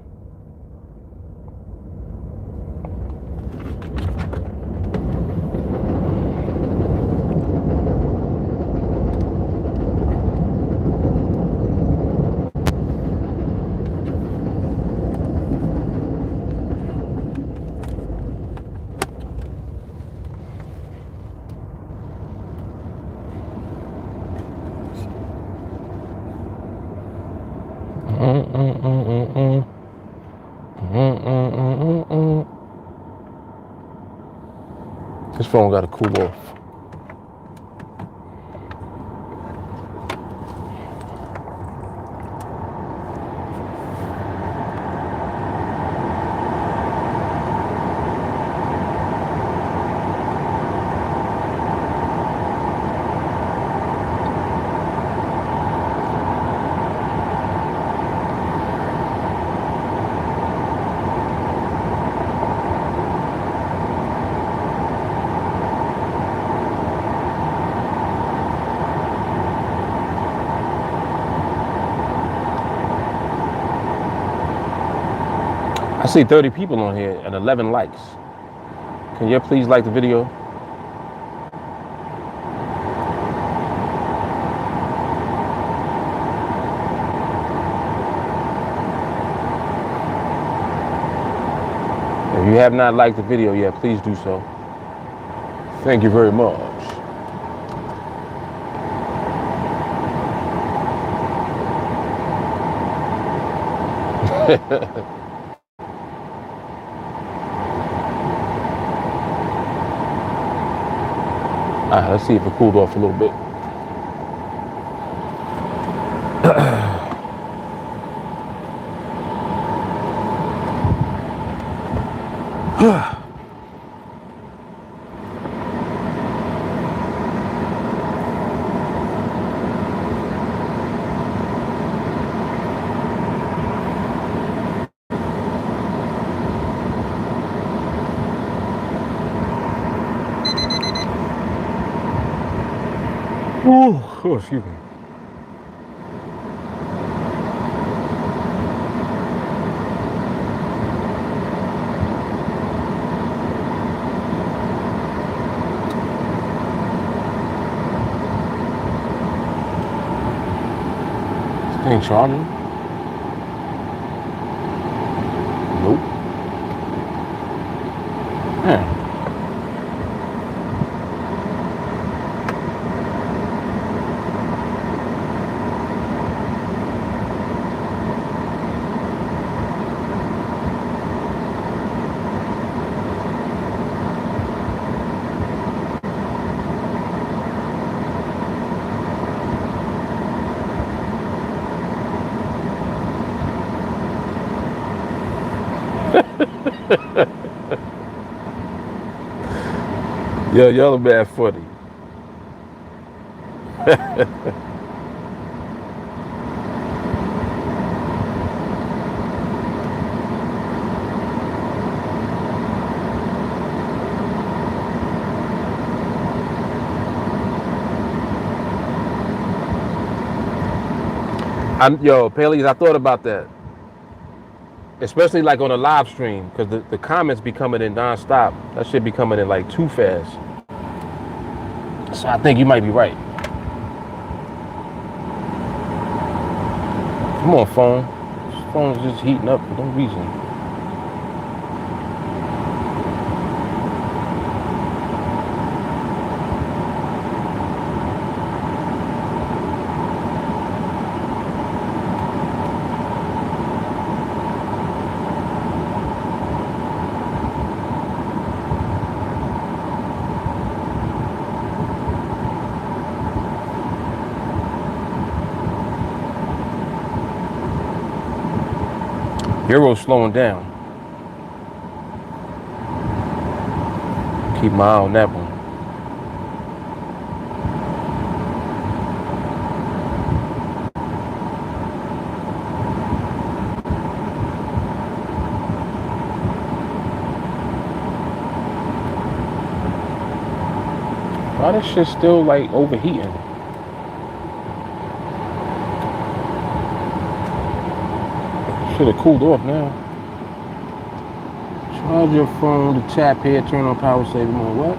This phone got to cool off. I see 30 people on here and 11 likes. Can you please like the video? If you have not liked the video yet, please do so. Thank you very much. Alright, let's see if it cooled off a little bit. Oh, excuse me. This ain't charging. Nope. Yeah. Yo, y'all are bad funny. Yo, Paley's, I thought about that. Especially like on a live stream, because the comments be coming in nonstop. That shit be coming in like too fast. So I think you might be right. Come on, phone. This phone's just heating up for no reason. Euro's slowing down. Keep my eye on that one. Why this shit still like overheating? Should have cooled off now. Charge your phone to tap here, turn on power saving mode. What?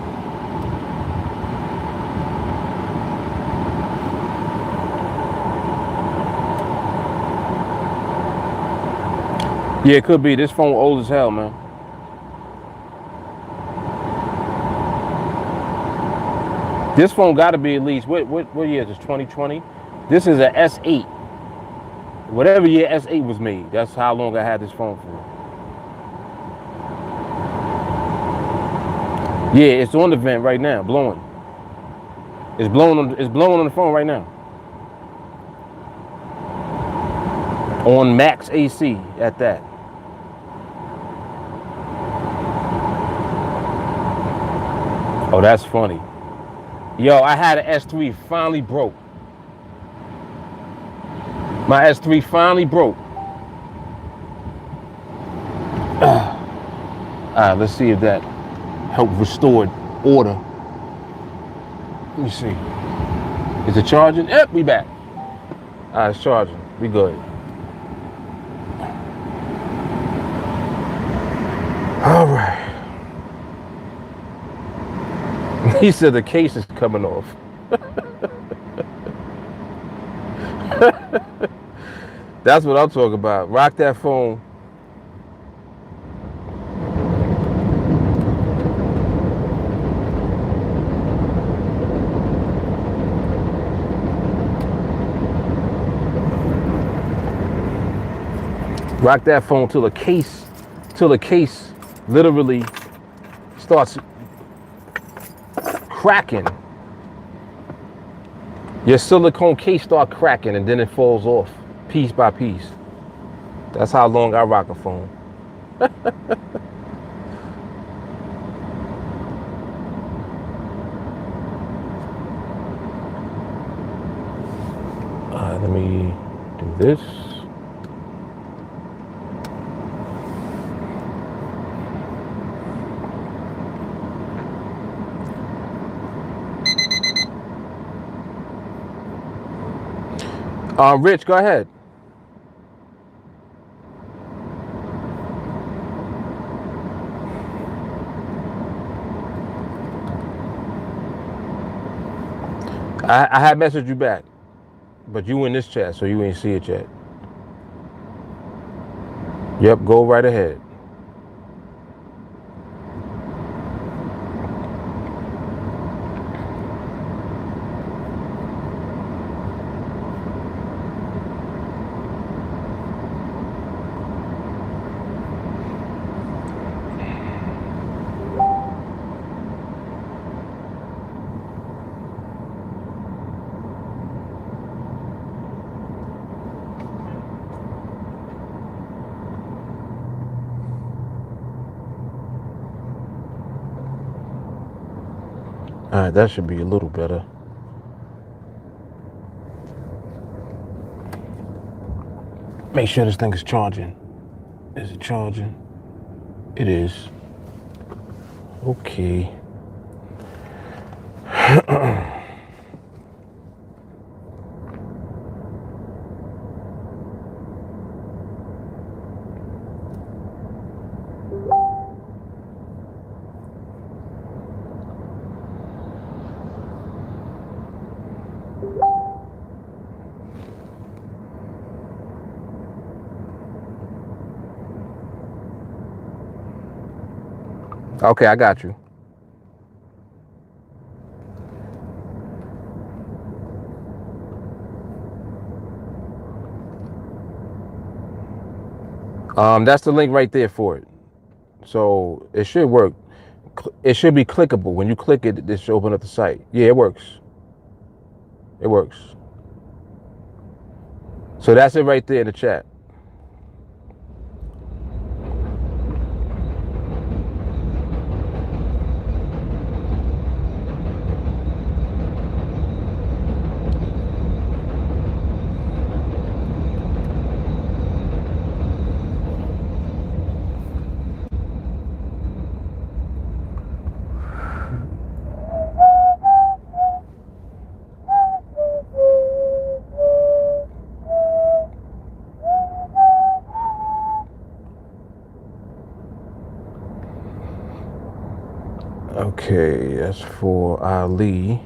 Yeah, it could be. This phone old as hell, man. This phone got to be at least, what year is this, 2020? This is a S8. Whatever year S8 was made, that's how long I had this phone for. Yeah, it's on the vent right now, blowing. It's blowing on the phone right now. On max AC at that. Oh, that's funny. Yo, I had an S3, finally broke. My S3 finally broke. Alright, let's see if that helped restore order. Let me see. Is it charging? Yep, we back. Alright, it's charging. We good. Alright. He said the case is coming off. That's what I'm talking about. Rock that phone. Rock that phone till the case literally starts cracking. Your silicone case start cracking and then it falls off piece by piece. That's how long I rock a phone. Let me do this. Rich, go ahead. I had messaged you back, but you in this chat, so you ain't see it yet. Yep, go right ahead. All right, that should be a little better. Make sure this thing is charging. Is it charging? It is. Okay. Okay, I got you. That's the link right there for it. So it should work. It should be clickable. When you click it, it should open up the site. Yeah, it works. It works. So that's it right there in the chat. Okay, that's for Ali.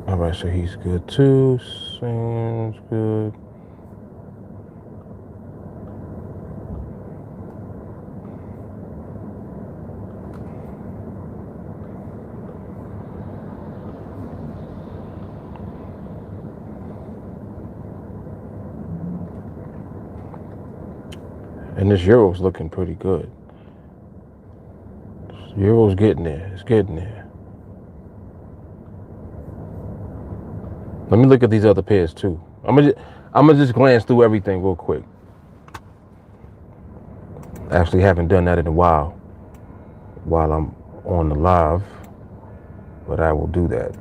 All right, so he's good too. Sounds good. And this euro's looking pretty good. Euro's getting there. It's getting there. Let me look at these other pairs too. I'm gonna just glance through everything real quick. Actually, haven't done that in a while I'm on the live, but I will do that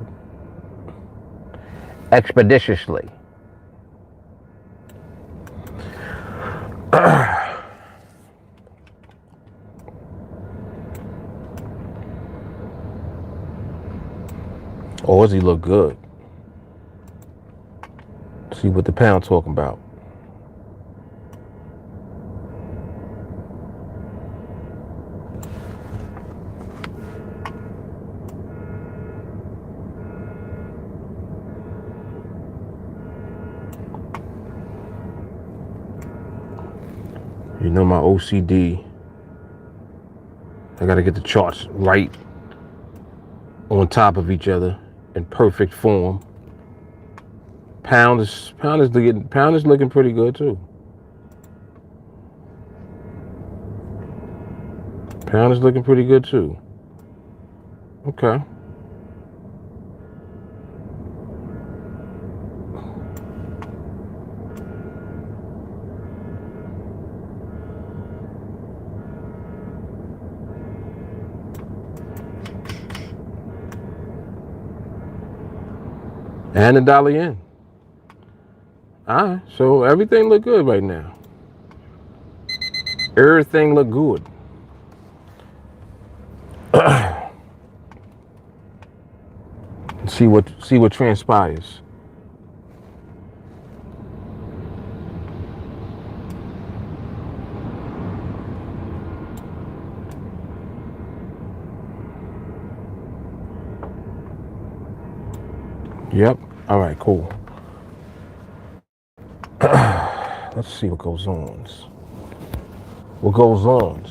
expeditiously. Or does he look good? See what the pound talking about. You know my OCD. I gotta get the charts right on top of each other in perfect form. Pound is looking pretty good too. Pound is looking pretty good too. Okay. And the dollar yen. Alright, so everything look good right now. Everything look good. See what transpires. Yep. All right, cool. Let's see what goes on. What goes on?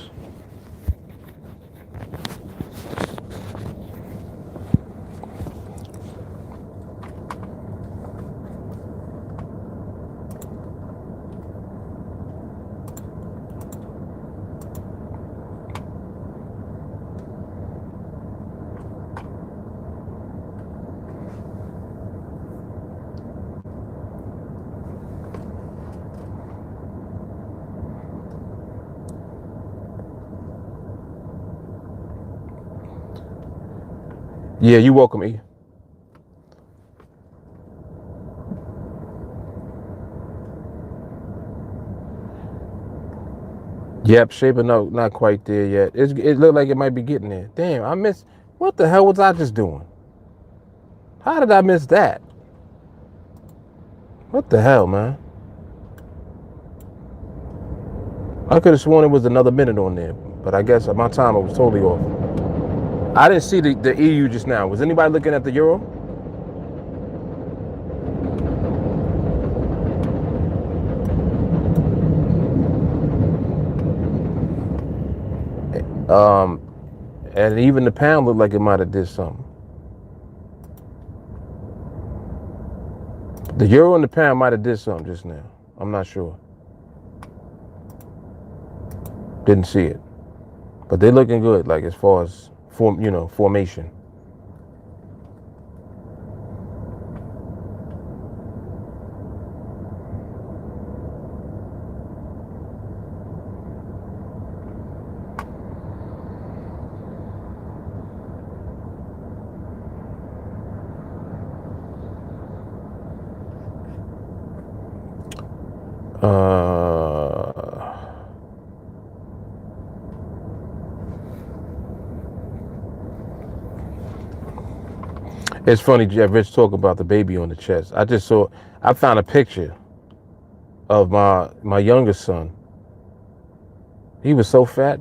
Yeah, you're welcome, E. Yep, shaping up, not quite there yet. It looked like it might be getting there. Damn, I missed. What the hell was I just doing? How did I miss that? What the hell, man? I could have sworn it was another minute on there, but I guess my timer was totally off. I didn't see the EU just now. Was anybody looking at the euro? And even the pound looked like it might have did something. The euro and the pound might have did something just now. I'm not sure. Didn't see it, but they're looking good. Like as far as formation. It's funny, Jeff Rich talking about the baby on the chest. I found a picture of my youngest son. He was so fat.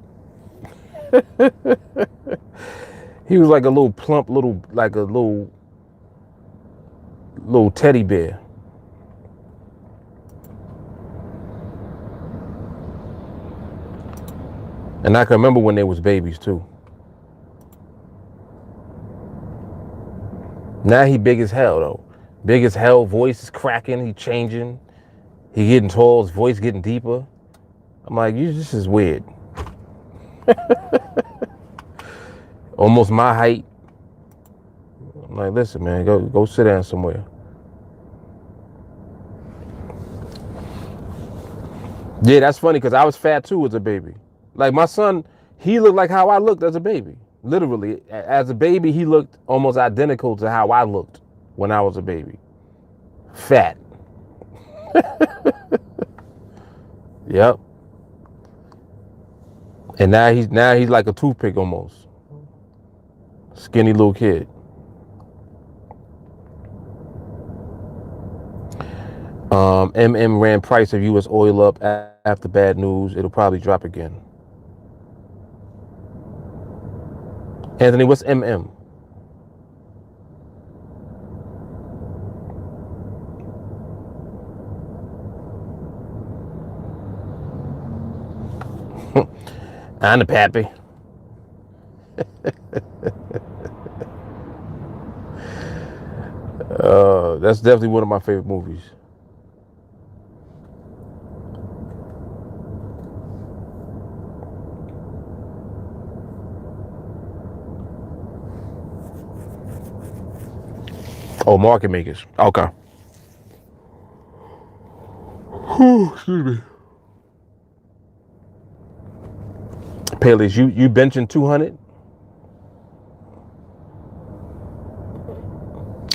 He was like a little plump, like a little teddy bear. And I can remember when they was babies too. Now he big as hell though. Big as hell, voice is cracking, he changing. He getting tall, his voice getting deeper. I'm like, this is weird. Almost my height. I'm like, listen, man, go sit down somewhere. Yeah, that's funny because I was fat too as a baby. Like my son, he looked like how I looked as a baby. Literally, as a baby, he looked almost identical to how I looked when I was a baby. Fat. Yep. And now he's like a toothpick almost. Skinny little kid. MM ran price of U.S. oil up after bad news. It'll probably drop again. Anthony, what's MM? I'm the pappy. That's definitely one of my favorite movies. Oh, market makers. Okay. Excuse me. Payless, you benching 200?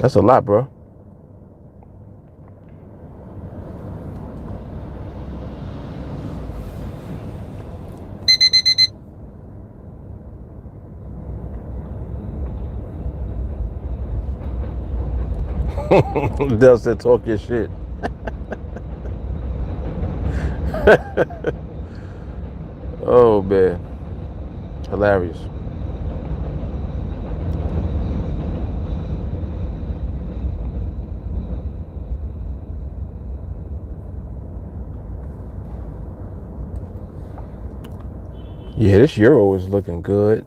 That's a lot, bro. Dell said, talk your shit. Oh, man. Hilarious. Yeah, this euro is looking good.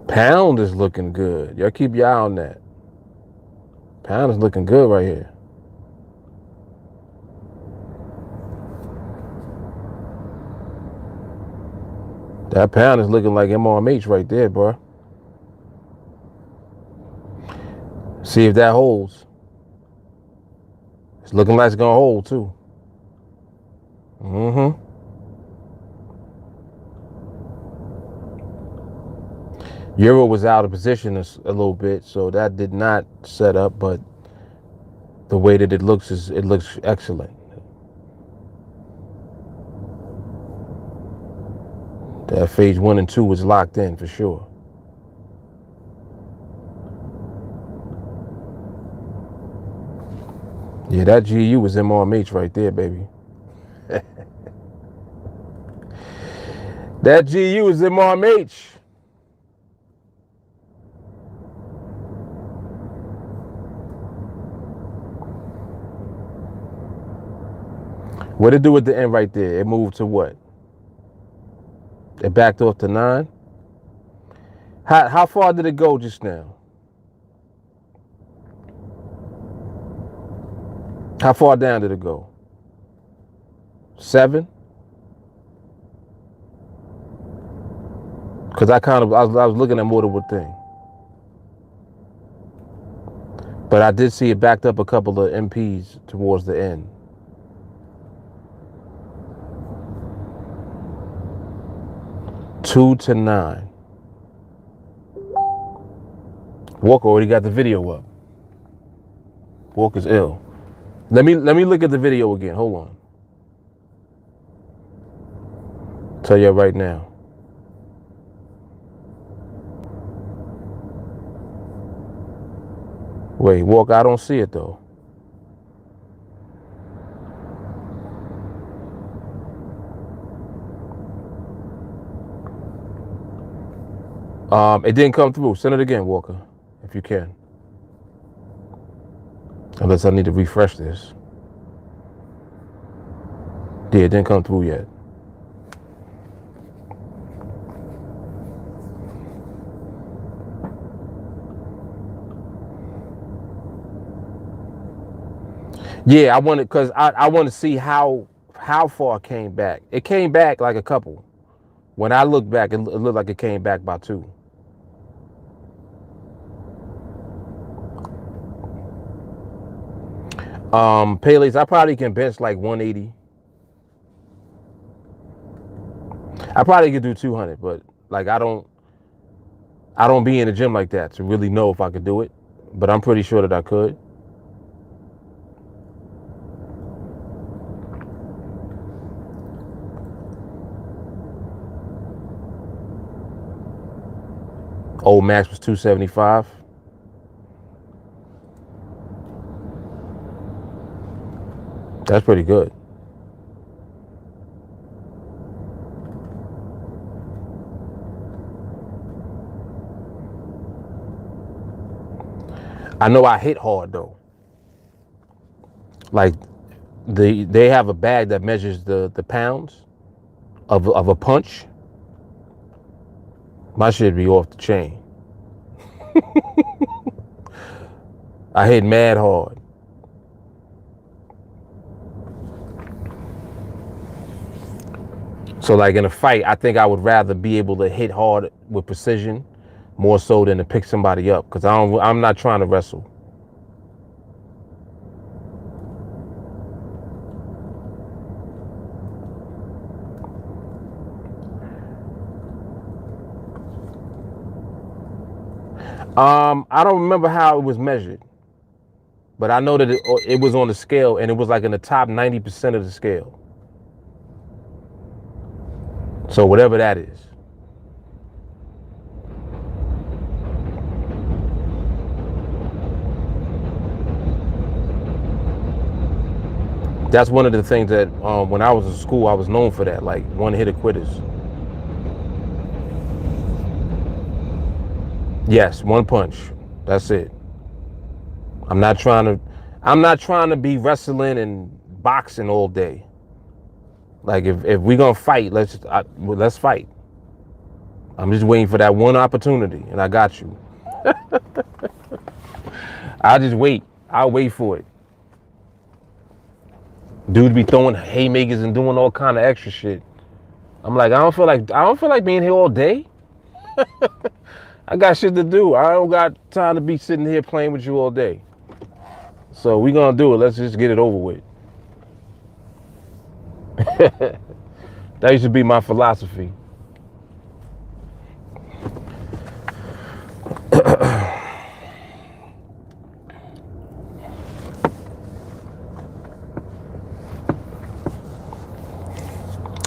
Pound is looking good. Y'all keep your eye on that. Pound is looking good right here. That pound is looking like MRMH right there, bro. See if that holds. It's looking like it's gonna hold too. Euro was out of position a little bit, so that did not set up, but the way that it looks excellent. That phase 1 and 2 was locked in for sure. Yeah, that GU was MRMH right there, baby. That GU is MRMH. What did it do at the end right there? It moved to what? It backed off to 9. How far did it go just now? How far down did it go? 7? Because I was looking at more than one thing. But I did see it backed up a couple of MPs towards the end. Two to 9. Walker already got the video up. Walker's ill. Let me look at the video again. Hold on. Tell you right now. Wait, Walker, I don't see it though. It didn't come through. Send it again, Walker, if you can. Unless I need to refresh this. Yeah, it didn't come through yet. Yeah, I wanted because I want to see how far it came back. It came back like a couple. When I look back, it looked like it came back by 2. Pele's, I probably can bench like 180. I probably could do 200, but like I don't be in the gym like that to really know if I could do it. But I'm pretty sure that I could. Old max was 275. That's pretty good. I know I hit hard though. Like they have a bag that measures the pounds of a punch. My shit be off the chain. I hit mad hard. So like in a fight, I think I would rather be able to hit hard with precision more so than to pick somebody up because I'm not trying to wrestle. I don't remember how it was measured, but I know that it was on the scale and it was like in the top 90% of the scale. So whatever that is. That's one of the things that when I was in school, I was known for that, like one-hitter quitters. Yes, one punch. That's it. I'm not trying to be wrestling and boxing all day. Like if we're gonna fight, let's fight. I'm just waiting for that one opportunity, and I got you. I'll just wait. I'll wait for it. Dude be throwing haymakers and doing all kind of extra shit. I'm like, I don't feel like being here all day. I got shit to do. I don't got time to be sitting here playing with you all day. So we gonna do it. Let's just get it over with. That used to be my philosophy.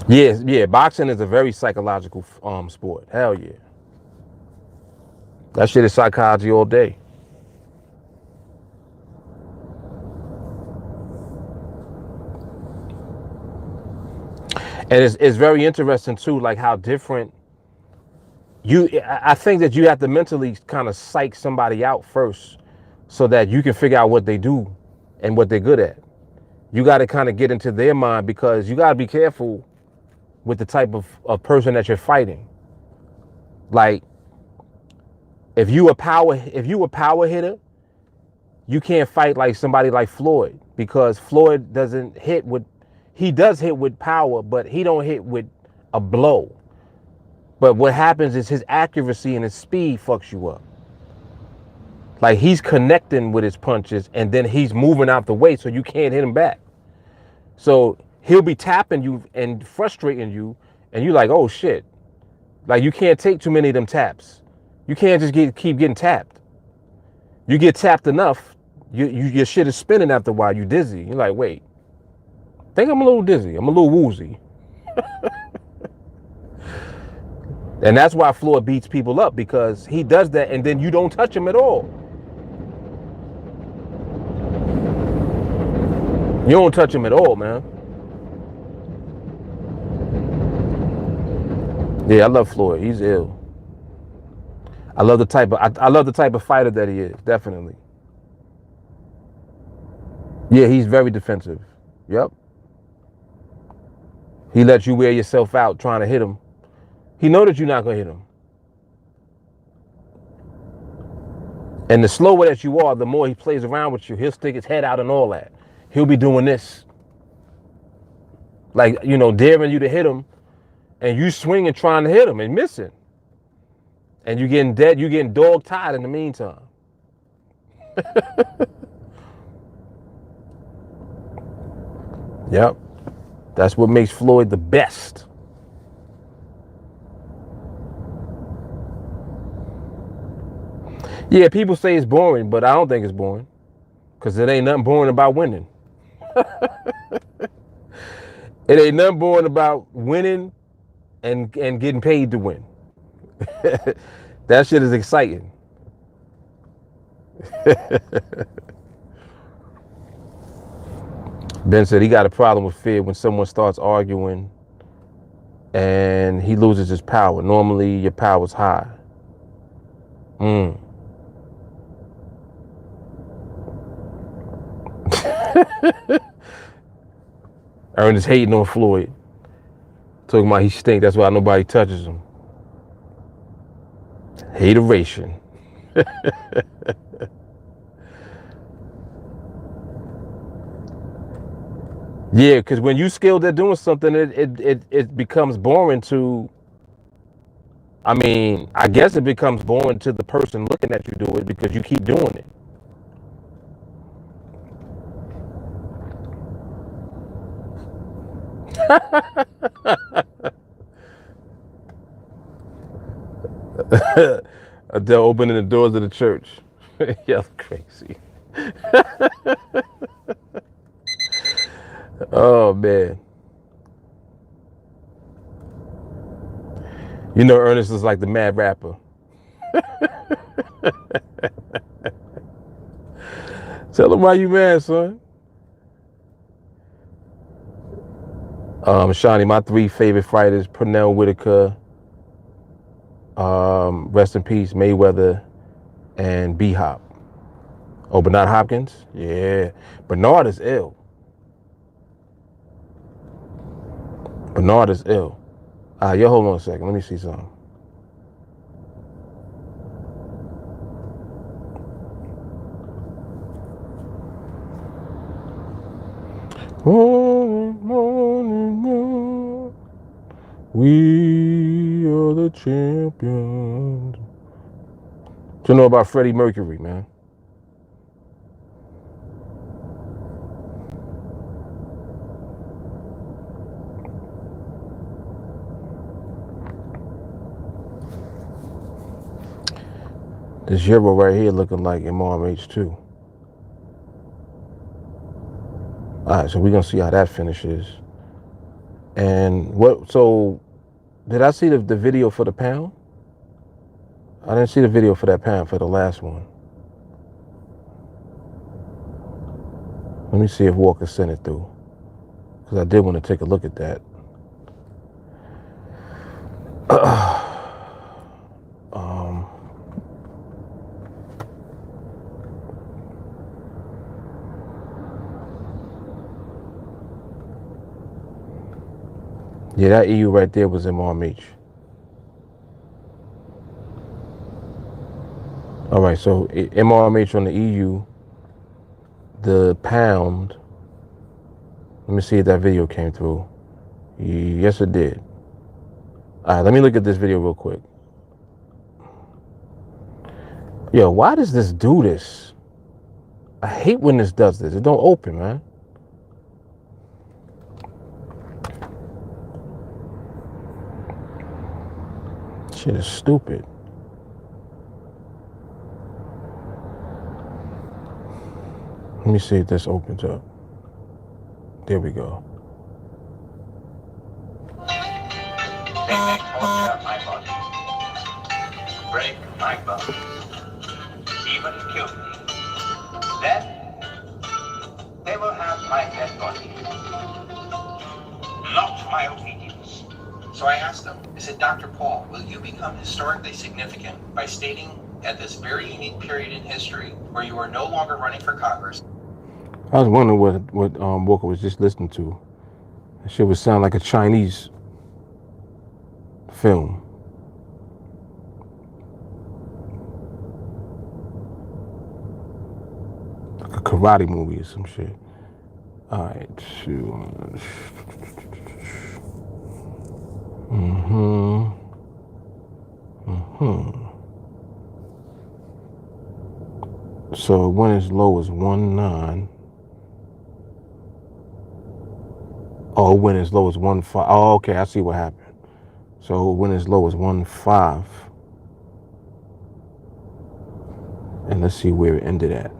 Yeah. Boxing is a very psychological sport. Hell yeah. That shit is psychology all day. And it's very interesting too, like how different I think that you have to mentally kind of psych somebody out first so that you can figure out what they do and what they're good at. You got to kind of get into their mind because you got to be careful with the type of person that you're fighting. Like if you a power hitter, you can't fight like somebody like Floyd because Floyd doesn't hit with, he does hit with power, but he don't hit with a blow. But what happens is his accuracy and his speed fucks you up. Like he's connecting with his punches and then he's moving out the way so you can't hit him back. So he'll be tapping you and frustrating you and you're like, oh shit. Like you can't take too many of them taps. You can't just keep getting tapped. You get tapped enough, your shit is spinning after a while, you dizzy. You're like, wait, I think I'm a little dizzy. I'm a little woozy. And that's why Floyd beats people up, because he does that and then you don't touch him at all. You don't touch him at all, man. Yeah, I love Floyd. He's ill. I love the type of fighter that he is, definitely. Yeah, he's very defensive. Yep. He lets you wear yourself out trying to hit him. He know that you're not gonna hit him. And the slower that you are, the more he plays around with you. He'll stick his head out and all that. He'll be doing this. Like, daring you to hit him, and you swinging trying to hit him and missing. And you getting dog tired in the meantime. Yep. That's what makes Floyd the best. Yeah, people say it's boring, but I don't think it's boring. Because it ain't nothing boring about winning. It ain't nothing boring about winning and getting paid to win. That shit is exciting. Ben said he got a problem with fear when someone starts arguing and he loses his power. Normally your power's high. Ernest hating on Floyd. Talking about he stink, that's why nobody touches him. Hateration. Yeah, because when you skilled at doing something, it becomes boring to, I guess it becomes boring to the person looking at you do it because you keep doing it. Adele opening the doors of the church. Yeah, crazy. Oh, man. Ernest is like the mad rapper. Tell him why you mad, son. Shawnee, my 3 favorite fighters, Pernell Whitaker, rest in peace, Mayweather, and B-Hop. Oh, Bernard Hopkins? Yeah. Bernard is ill. Bernard is ill. Yo, hold on a second. Let me see something. We are the champions. What you know about Freddie Mercury, man? This Euro right here looking like MRMH2. Alright, so we're gonna see how that finishes. And did I see the video for the pound? I didn't see the video for that pound for the last one. Let me see if Walker sent it through, because I did want to take a look at that. Yeah, that EU right there was MRMH. All right, so MRMH on the EU, the pound. Let me see if that video came through. Yes, it did. All right, let me look at this video real quick. Yo, why does this do this? I hate when this does this. It don't open, man. Shit is stupid. Let me see if this opens up. There we go. break my bones, even kill me. Then they will have my dead body, not my obedience. So I asked them, I said, Dr. Paul, will you become historically significant by stating at this very unique period in history where you are no longer running for Congress? I was wondering what Walker was just listening to. That shit would sound like a Chinese film. Like a karate movie or some shit. Alright, So when as low as 1.9. Oh, it went as low as 1.5. Oh, okay, I see what happened. So it went as low as 1.5. And let's see where it ended at.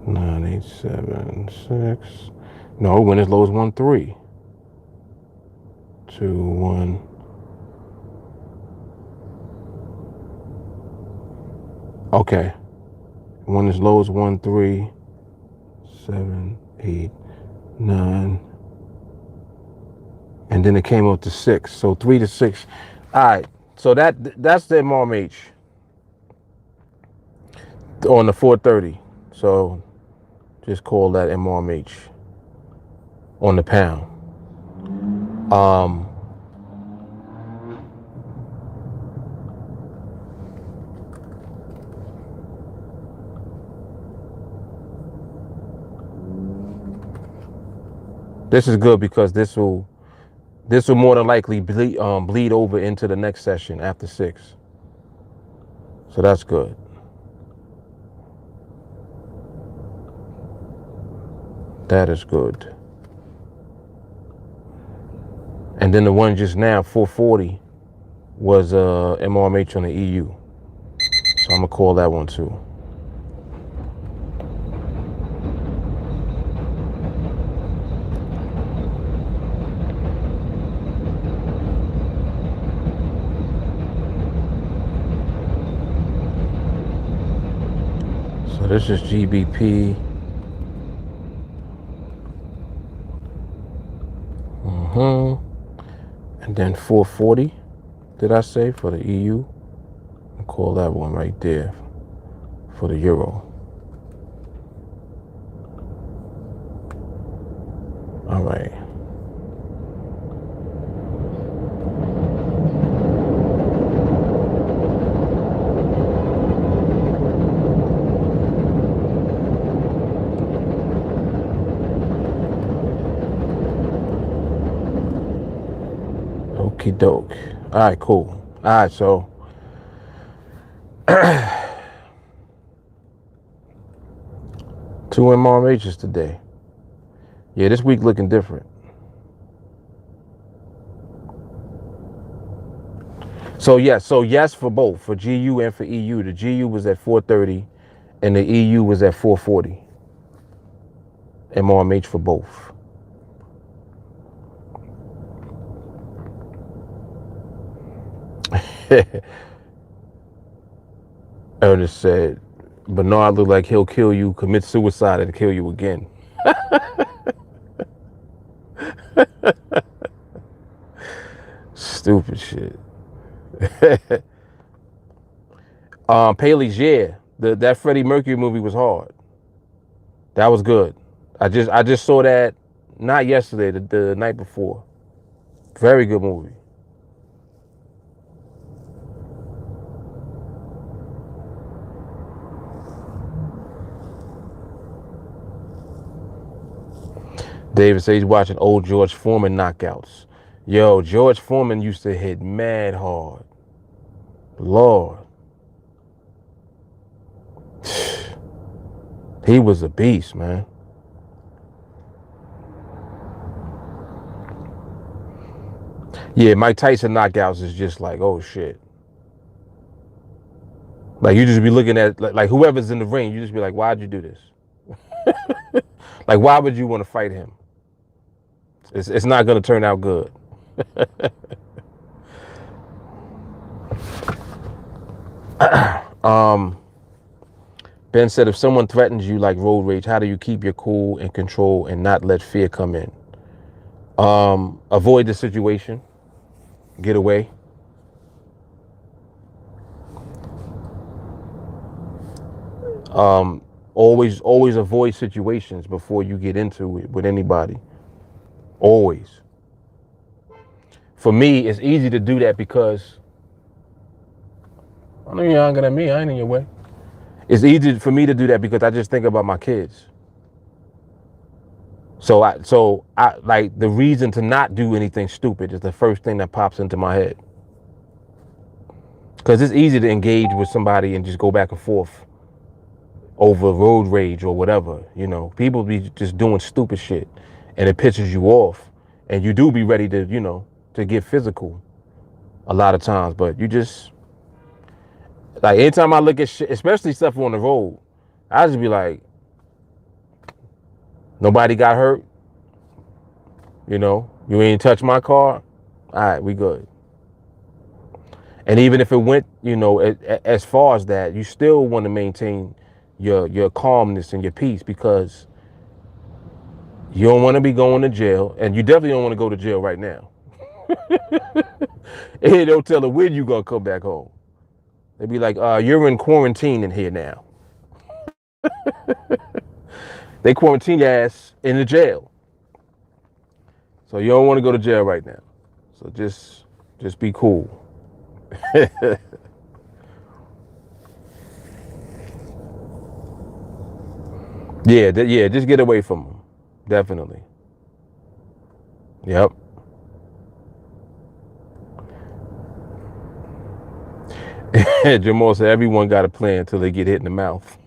Nine, 8, 7, 6. No, it went as low as 1.3. 2, 1. Okay. Went as low as 1.3. 7, 8, 9. And then it came up to 6. So 3 to 6. All right. So that's the MRMH on the 430. So just call that MRMH on the pound. This is good because this will more than likely bleed over into the next session after 6. So that's good. That is good. And then the one just now, 440, was MRMH on the EU. So I'm gonna call that one too. So this is GBP. And then 440, did I say, for the EU? I'll call that one right there for the euro. All right. Okie doke. All right, cool. All right, so two MRMHs today. Yeah, this week looking different. So yes for both, for GU and for EU. The GU was at 430 and the EU was at 440. MRMH for both. Ernest said, Bernard looked like he'll kill you, commit suicide, and kill you again. Stupid shit. Paley's, yeah. That Freddie Mercury movie was hard. That was good. I just saw that not yesterday, the night before. Very good movie. David says he's watching old George Foreman knockouts. Yo, George Foreman used to hit mad hard. Lord. He was a beast, man. Yeah, Mike Tyson knockouts is just like, oh shit. Like you just be looking at like whoever's in the ring, you just be like, why'd you do this? Like why would you want to fight him? It's not going to turn out good. Ben said, if someone threatens you like road rage, how do you keep your cool and control and not let fear come in? Avoid the situation. Get away. Always avoid situations before you get into it with anybody. Always. For me, it's easy to do that because I know you're younger than me. I ain't in your way. It's easy for me to do that because I just think about my kids. So I like the reason to not do anything stupid is the first thing that pops into my head. Because it's easy to engage with somebody and just go back and forth over road rage or whatever. You know, people be just doing stupid shit and it pisses you off. And you do be ready to, to get physical a lot of times. But you just, like, anytime I look at shit, especially stuff on the road, I just be like, nobody got hurt. You ain't touch my car. All right, we good. And even if it went, as far as that, you still want to maintain your calmness and your peace because you don't want to be going to jail, and you definitely don't want to go to jail right now. They don't tell her when you gonna come back home. They be like, you're in quarantine in here now. They quarantine your ass in the jail. So you don't want to go to jail right now. So just be cool. Yeah, just get away from them. Definitely. Yep. Jamal said everyone got a plan until they get hit in the mouth.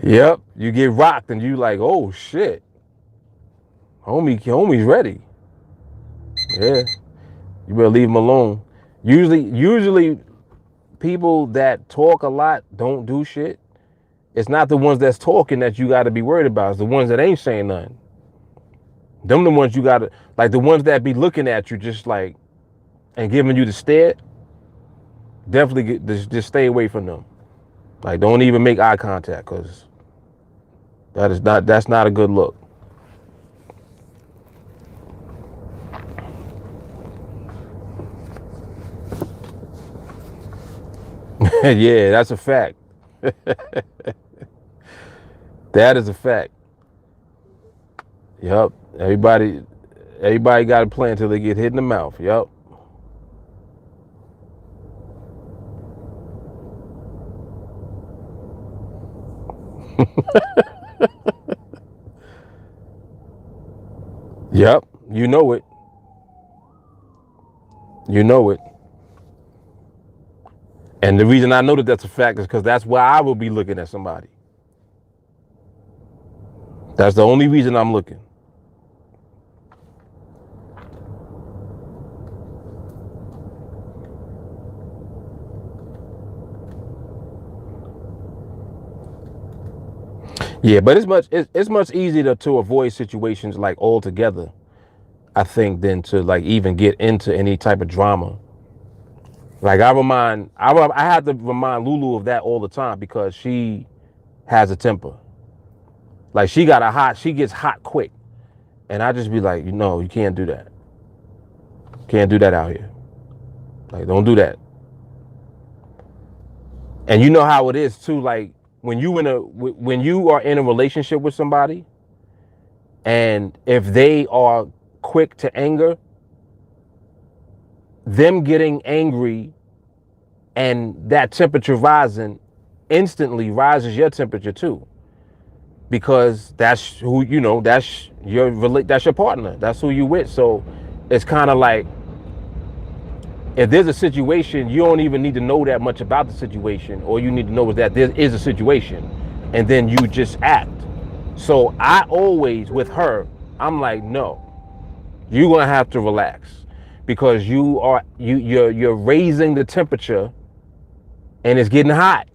Yep. You get rocked and you like, oh shit. Homie's ready. Yeah. You better leave him alone. Usually people that talk a lot don't do shit. It's not the ones that's talking that you got to be worried about. It's the ones that ain't saying nothing. Them the ones you got to, like the ones that be looking at you just like, and giving you the stare. Definitely just stay away from them. Like, don't even make eye contact because that's not a good look. Yeah, that's a fact. That is a fact. Yep. Everybody got a plan until they get hit in the mouth. Yep. Yep. You know it. You know it. And the reason I know that that's a fact is because that's where I will be looking at somebody. That's the only reason I'm looking. Yeah, but it's much easier to avoid situations like altogether, I think, than to like even get into any type of drama. Like I have to remind Lulu of that all the time because she has a temper. Like she gets hot quick. And I just be like, you can't do that. Can't do that out here. Like, don't do that. And you know how it is too, like when you are in a relationship with somebody and if they are quick to anger, them getting angry and that temperature rising instantly rises your temperature too. Because that's who that's your partner. That's who you with. So it's kind of like if there's a situation, you don't even need to know that much about the situation. All you need to know is that there is a situation, and then you just act. So I always, with her, I'm like, no, you're gonna have to relax because you're raising the temperature, and it's getting hot,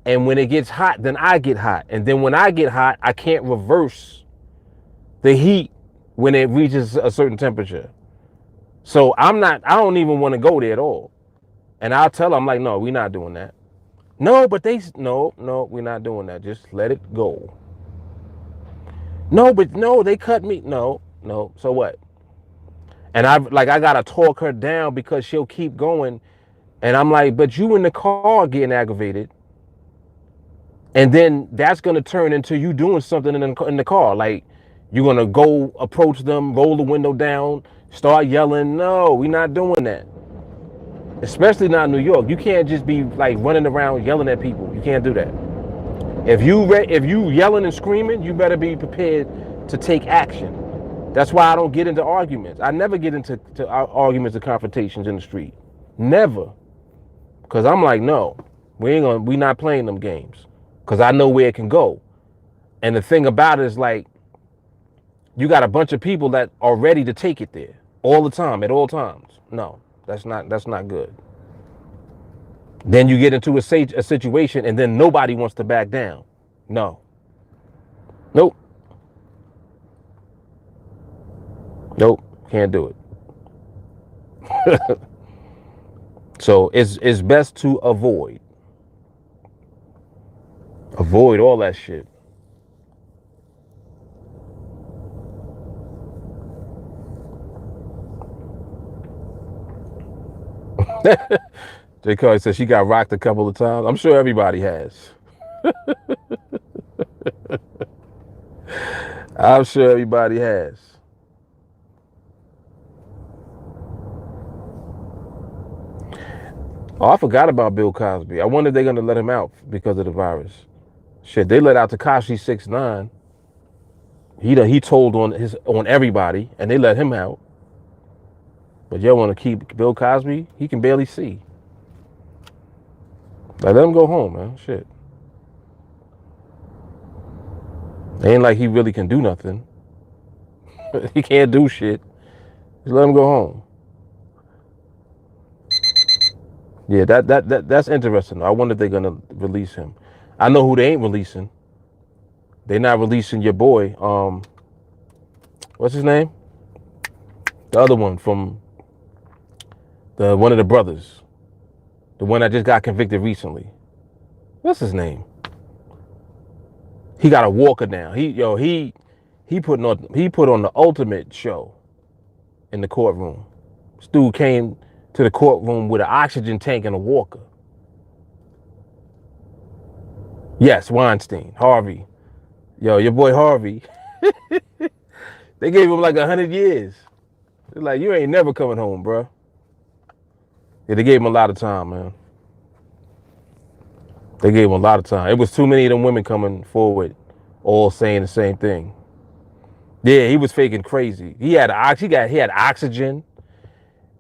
And when it gets hot, then I get hot. And then when I get hot, I can't reverse the heat when it reaches a certain temperature. So I don't even want to go there at all. And I'll tell them, like, no, we're not doing that. No, but no, we're not doing that. Just let it go. No, but no, they cut me. No. So what? And I gotta talk her down because she'll keep going. And I'm like, but you in the car getting aggravated. And then that's gonna turn into you doing something in the car. Like you're gonna go approach them, roll the window down, start yelling. No, we're not doing that. Especially not in New York. You can't just be like running around yelling at people. You can't do that. If you yelling and screaming, you better be prepared to take action. That's why I don't get into arguments. I never get into arguments or confrontations in the street. Never. Cause I'm like, no, we not playing them games. Cause I know where it can go. And the thing about it is like, you got a bunch of people that are ready to take it there all the time, at all times. No, that's not good. Then you get into a situation and then nobody wants to back down. No. Nope. Nope. Can't do it. So it's best to avoid all that shit. J. Carly said she got rocked a couple of times. I'm sure everybody has. I'm sure everybody has. Oh, I forgot about Bill Cosby. I wonder if they're gonna let him out because of the virus. Shit, they let out Tekashi 6ix9ine. He told on everybody, and they let him out. But y'all want to keep Bill Cosby? He can barely see. Like, let him go home, man. Shit. It ain't like he really can do nothing. He can't do shit. Just let him go home. Yeah, that's interesting. I wonder if they're gonna release him. I know who they ain't releasing. They're not releasing your boy. What's his name? The other one from one of the brothers. The one that just got convicted recently. What's his name? He got a walker now. He put on the ultimate show in the courtroom. This dude came to the courtroom with an oxygen tank and a walker. Yes, Weinstein, Harvey. Your boy Harvey. They gave him like 100 years. They're like, you ain't never coming home, bro. Yeah, they gave him a lot of time, man. They gave him a lot of time. It was too many of them women coming forward, all saying the same thing. Yeah, he was faking crazy. He had oxygen.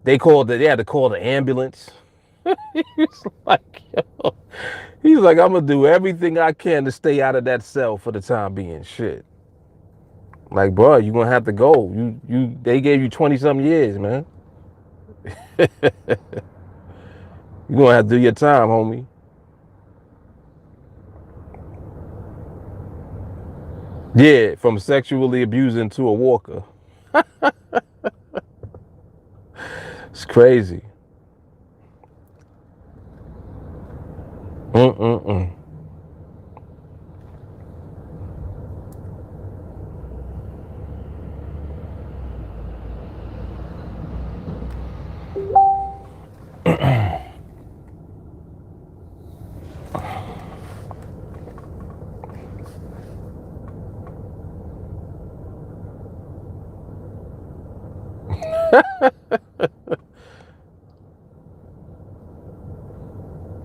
They had to call the ambulance. He's like, yo. He's like, I'm gonna do everything I can to stay out of that cell for the time being. Shit. Like, bro, you gonna have to go. They gave you 20-something years, man. You gonna have to do your time, homie. Yeah, from sexually abusing to a walker. It's crazy.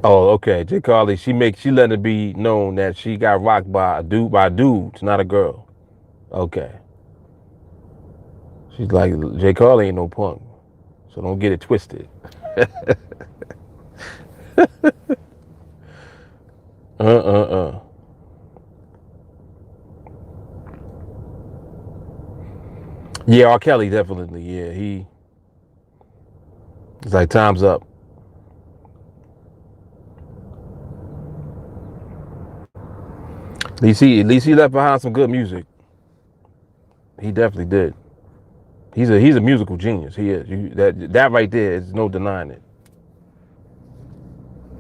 Oh, okay. J. Carly, she let it be known that she got rocked by dudes, not a girl. Okay. She's like, J. Carly ain't no punk, so don't get it twisted. Yeah, R. Kelly definitely. Yeah, it's like time's up. At least he left behind some good music. He definitely did. He's a musical genius. He is. That right there is no denying it.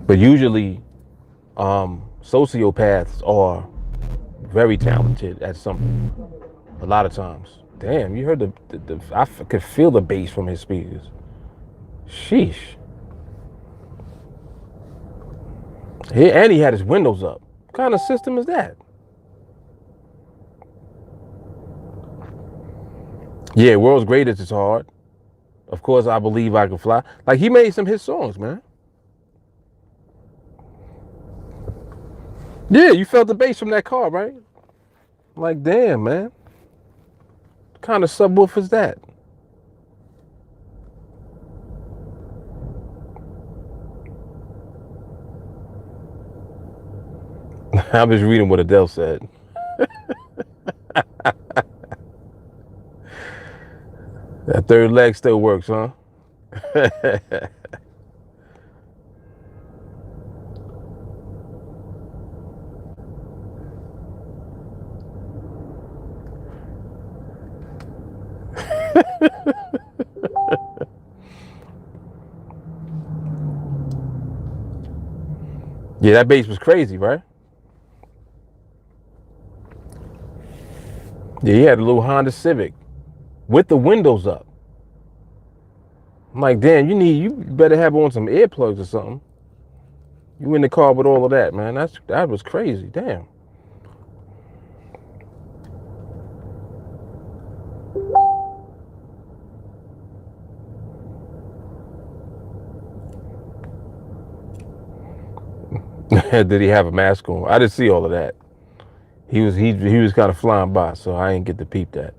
But usually, sociopaths are very talented at something. A lot of times. Damn, you heard I could feel the bass from his speakers. Sheesh. And he had his windows up. What kind of system is that? Yeah, World's Greatest is hard. Of course, I Believe I Can Fly. Like, he made some hit songs, man. Yeah, you felt the bass from that car, right? Like, damn, man. What kind of subwoofer is that? I'm just reading what Adele said. That third leg still works, huh? Yeah, that bass was crazy, right? Yeah, he had a little Honda Civic with the windows up. I'm like, damn, you better have on some earplugs or something. You in the car with all of that, man. That was crazy. Damn. Did he have a mask on? I didn't see all of that. He was kind of flying by, so I didn't get to peep that.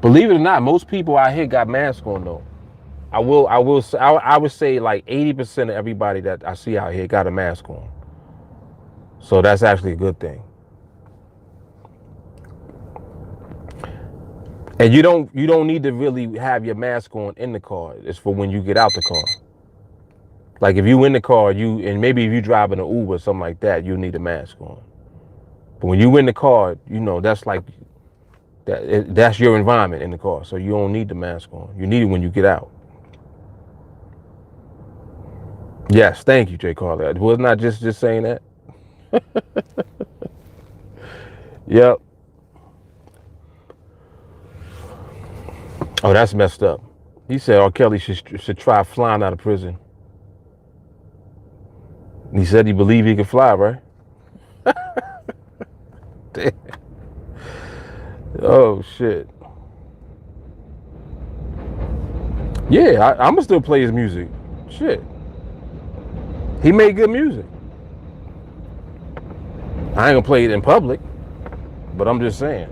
Believe it or not, most people out here got masks on though. I would say like 80% of everybody that I see out here got a mask on. So that's actually a good thing. And you don't need to really have your mask on in the car. It's for when you get out the car. Like if you in the car, and maybe if you driving an Uber or something like that, you need a mask on. But when you in the car, that's like that's your environment in the car, so you don't need the mask on. You need it when you get out. Yes, thank you, Jay Carly. Was not just saying that. Yep. Oh, that's messed up. He said R. Kelly should try flying out of prison. He said he believed he could fly, right? Damn. Oh shit. Yeah, I'm gonna still play his music. Shit. He made good music. I ain't gonna play it in public, but I'm just saying.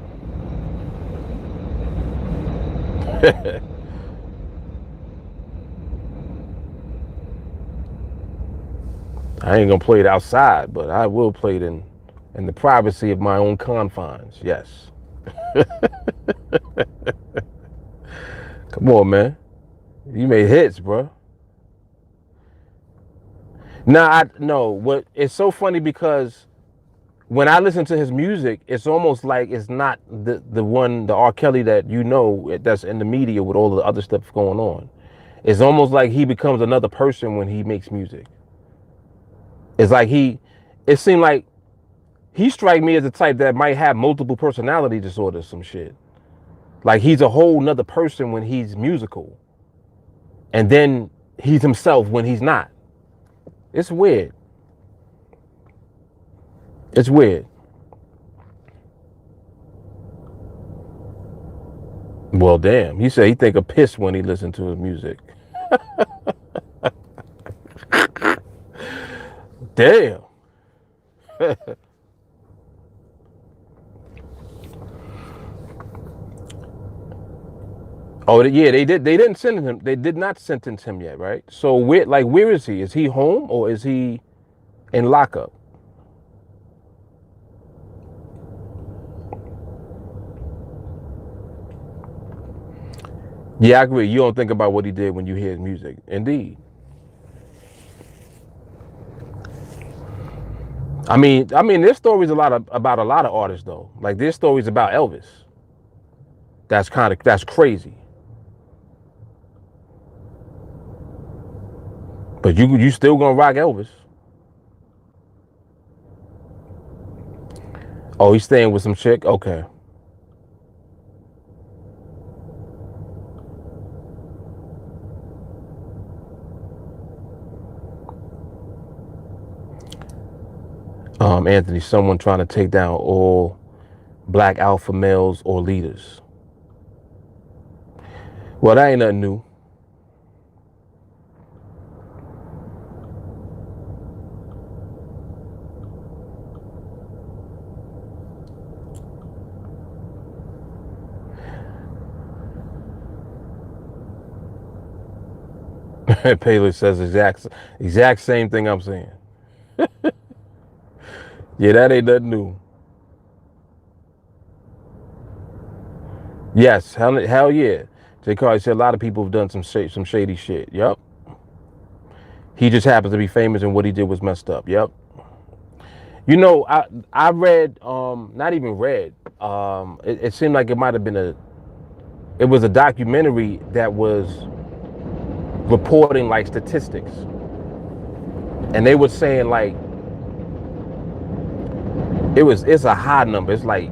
I ain't gonna play it outside, but I will play it in the privacy of my own confines. Yes. Come on, man. You made hits, bro. No. What? It's so funny because when I listen to his music, it's almost like it's not the R. Kelly that that's in the media with all the other stuff going on. It's almost like he becomes another person when he makes music. It's like it seemed like he strike me as the type that might have multiple personality disorders, some shit. Like he's a whole nother person when he's musical. And then he's himself when he's not. It's weird. It's weird. Well, damn. He said he think of piss when he listened to his music. Damn. Oh yeah, they didn't sentence him. They did not sentence him yet, right? So where is he? Is he home or is he in lockup? Yeah, I agree. You don't think about what he did when you hear his music. Indeed. There's stories about a lot of artists though. Like there's stories about Elvis. That's crazy. But you still gonna rock Elvis? Oh, he's staying with some chick. Okay. Anthony, someone trying to take down all black alpha males or leaders. Well, that ain't nothing new. Paylor says exact same thing I'm saying. Yeah, that ain't nothing new. Yes, hell yeah. Jay Carly said a lot of people have done some shady shit. Yep. He just happens to be famous and what he did was messed up. Yep. You know, I read, not even read, it seemed like it might have been it was a documentary that was reporting like statistics. And they were saying like, it's a high number. It's like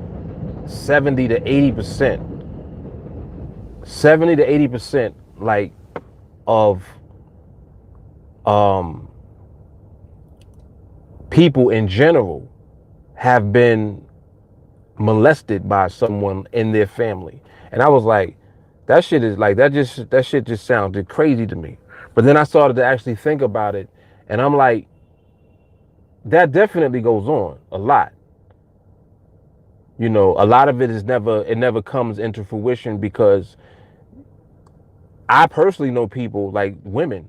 70 to 80%. 70 to 80% like of people in general have been molested by someone in their family. And I was like, that shit just sounded crazy to me. But then I started to actually think about it and I'm like, that definitely goes on a lot. You know, a lot of it never comes into fruition because I personally know people like women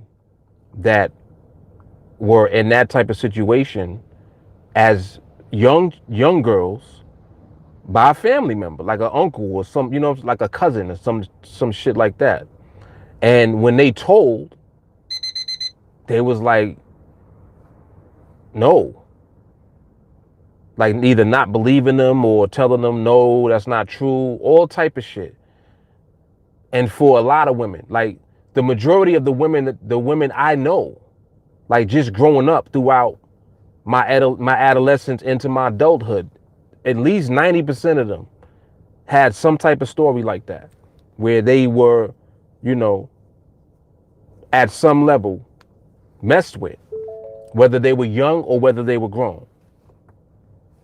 that were in that type of situation as young girls by a family member, like an uncle or some, like a cousin or some shit like that. And when they told, they was like, no, like either not believing them or telling them no, that's not true, all type of shit. And for a lot of women, like the majority of the women I know, like just growing up throughout my adolescence into my adulthood, at least 90% of them had some type of story like that, where they were, you know, at some level messed with, whether they were young or whether they were grown.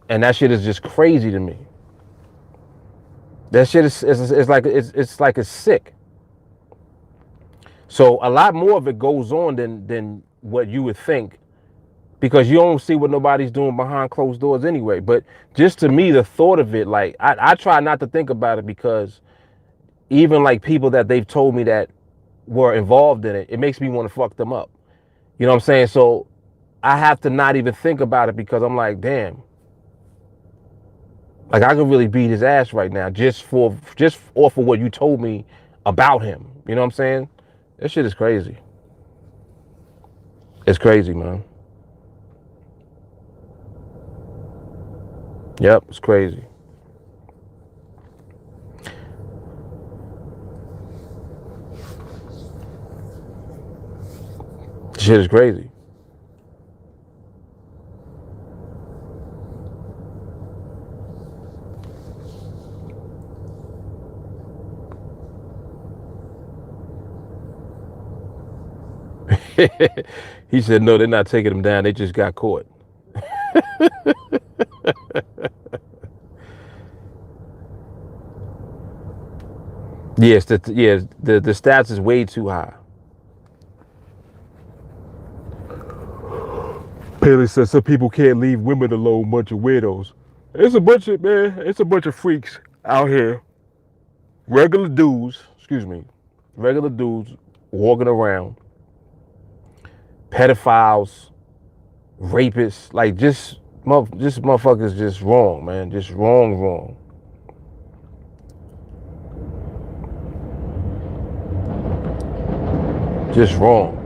And that shit is just crazy to me. That shit is like it's sick. So a lot more of it goes on than what you would think, because you don't see what nobody's doing behind closed doors anyway. But just to me, the thought of it, like I try not to think about it, because even like people that they've told me that were involved in it, it makes me want to fuck them up. You know what I'm saying? So I have to not even think about it, because I'm like, damn, like I could really beat his ass right now just off of what you told me about him. You know what I'm saying? That shit is crazy. It's crazy, man. Yep, it's crazy. Shit is crazy. He said, no, they're not taking him down. They just got caught. Yes, the stats is way too high. Paley says some people can't leave women alone, bunch of weirdos. It's a bunch of freaks out here. Regular dudes, regular dudes walking around, pedophiles, rapists, like just motherfuckers just wrong, man. Just wrong. Just wrong.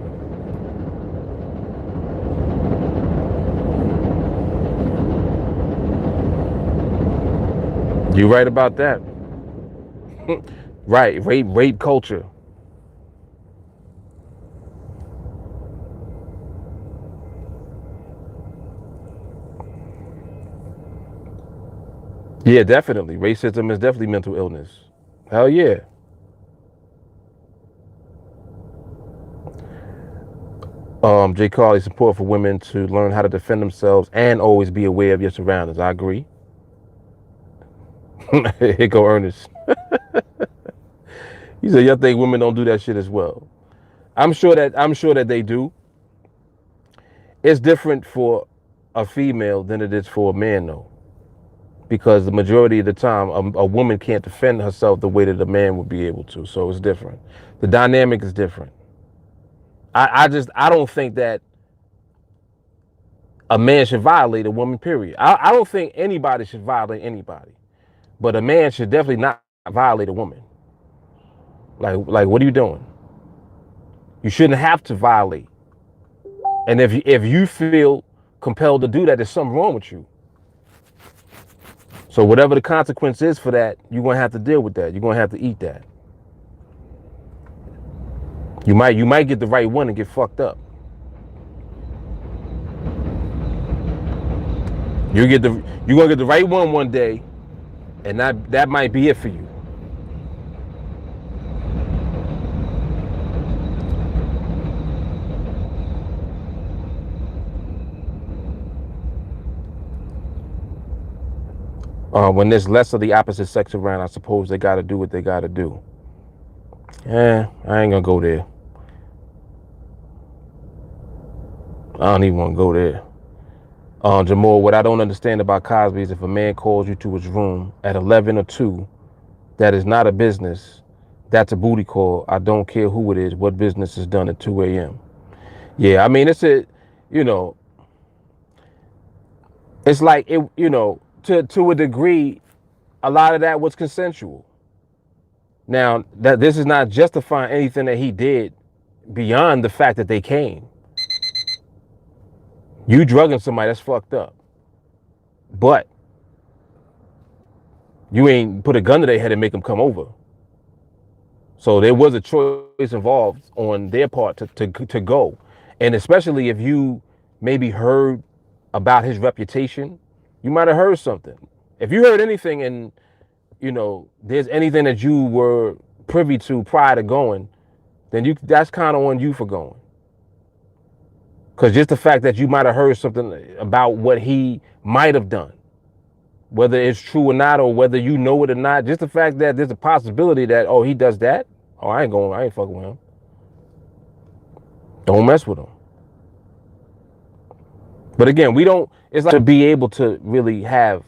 You right about that. Right, rape culture. Yeah, definitely. Racism is definitely mental illness. Hell yeah. Jay Carly support for women to learn how to defend themselves and always be aware of your surroundings. I agree. Here go Ernest. He said, "Y'all think women don't do that shit as well?" I'm sure that they do. It's different for a female than it is for a man, though, because the majority of the time, a woman can't defend herself the way that a man would be able to. So it's different. The dynamic is different. I don't think that a man should violate a woman. Period. I don't think anybody should violate anybody, but a man should definitely not violate a woman. Like what are you doing? You shouldn't have to violate. And if you feel compelled to do that, there's something wrong with you. So whatever the consequence is for that, you're gonna have to deal with that. You're gonna have to eat that. You might get the right one and get fucked up. You're gonna get the right one day, and that might be it for you. When there's less of the opposite sex around, I suppose they got to do what they got to do. I ain't gonna go there. I don't even want to go there. Jamal, what I don't understand about Cosby is if a man calls you to his room at 11 or 2, that is not a business. That's a booty call. I don't care who it is. What business is done at 2 a.m. Yeah, I mean, you know, it's like to a degree, a lot of that was consensual. Now, that this is not justifying anything that he did beyond the fact that they came. You drugging somebody, that's fucked up. But you ain't put a gun to their head and make them come over. So there was a choice involved on their part to go. And especially if you maybe heard about his reputation, you might have heard something. If you heard anything and, there's anything that you were privy to prior to going, then that's kind of on you for going. Because just the fact that you might have heard something about what he might have done, whether it's true or not, or whether you know it or not, just the fact that there's a possibility that, he does that. Oh, I ain't fucking with him. Don't mess with him. But again, it's like to be able to really have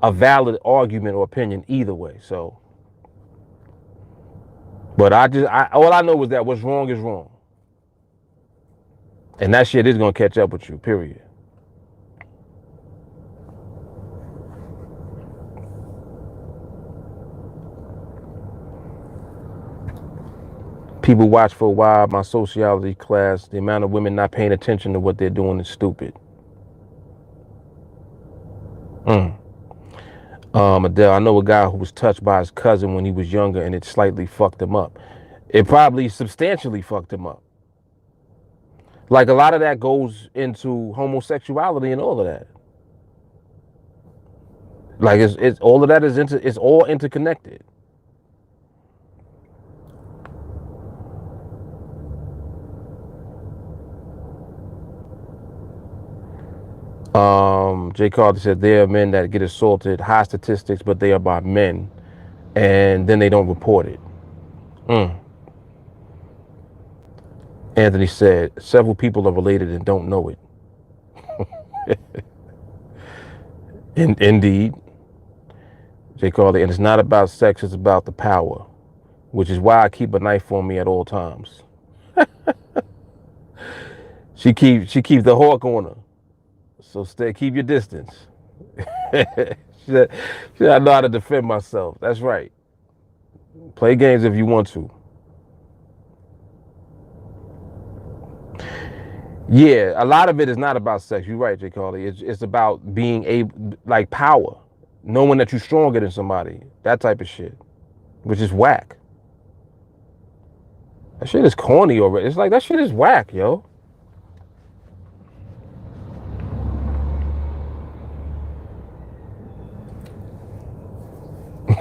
a valid argument or opinion either way. So, but all I know is that what's wrong is wrong. And that shit is going to catch up with you, period. People watch for a while. My sociology class, the amount of women not paying attention to what they're doing is stupid. Adele, I know a guy who was touched by his cousin when he was younger and it slightly fucked him up. It probably substantially fucked him up. Like a lot of that goes into homosexuality and all of that. Like it's all of that it's all interconnected. Jay Carter said there are men that get assaulted, high statistics, but they are by men, and then they don't report it. Anthony said several people are related and don't know it. Indeed. Jay Carter, and it's not about sex, it's about the power, which is why I keep a knife on me at all times. She keeps the hawk on her. So keep your distance. she said, I know how to defend myself. That's right. Play games if you want to. Yeah, a lot of it is not about sex. You're right, Jay Carly. It's about being able, like power. knowing that you're stronger than somebody. That type of shit, which is whack. That shit is corny already. It's like that shit is whack, yo.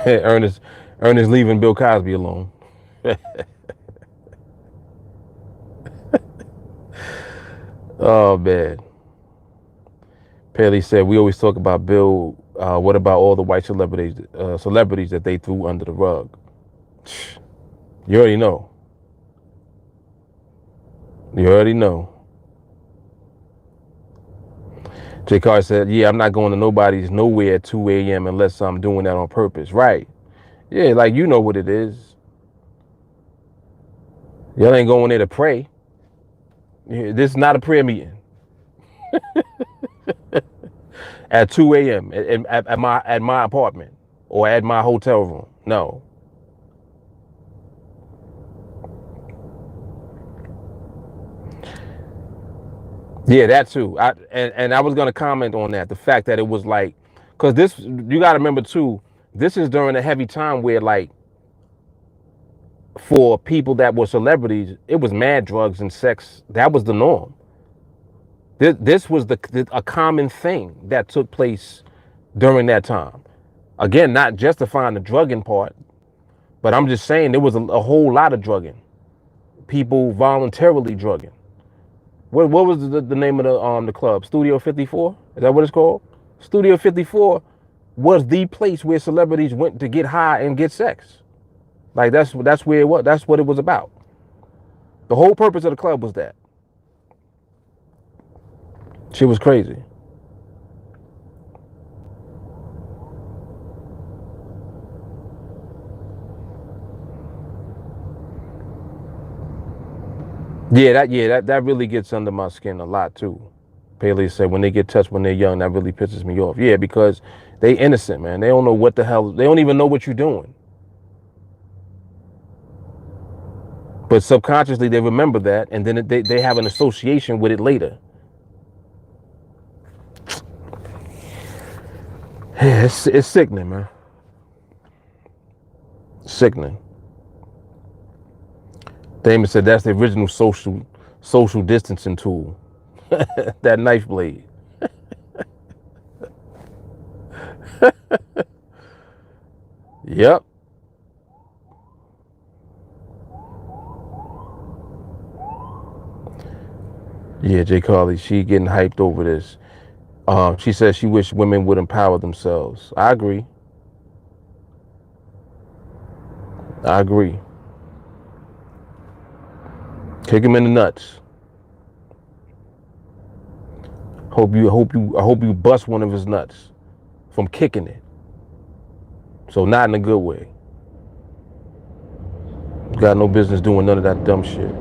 Ernest leaving Bill Cosby alone. Oh man. Paley said we always talk about Bill. What about all the white celebrities that they threw under the rug? You already know. You already know. J. Carr said, yeah, I'm not going to nobody's nowhere at 2 a.m. unless I'm doing that on purpose. Right. Yeah, like you know what it is. Y'all ain't going there to pray. This is not a prayer meeting. At 2 a.m. at my apartment or at my hotel room. No. Yeah, that too. And I was gonna comment on that. The fact that it was like, cause this, you gotta remember too, this is during a heavy time where like for people that were celebrities, it was mad drugs and sex. That was the norm. This was a common thing that took place during that time. Again, not justifying the drugging part, but I'm just saying there was a whole lot of drugging. People voluntarily drugging. What was the name of the club? Studio 54? Is that what it's called? Studio 54 was the place where celebrities went to get high and get sex. Like that's where it was. That's what it was about. The whole purpose of the club was that. Shit was crazy. That really gets under my skin a lot too. Paley said when they get touched when they're young, that really pisses me off. Yeah, because they innocent, man. They don't know what the hell. They don't even know what you're doing. But subconsciously they remember that, and then they have an association with it later. It's sickening, man. Sickening. Damon said that's the original social distancing tool. That knife blade. Yep. Yeah, Jay Carly, she getting hyped over this. She says she wished women would empower themselves. I agree. I agree. Kick him in the nuts. I hope you bust one of his nuts from kicking it. So not in a good way. You got no business doing none of that dumb shit.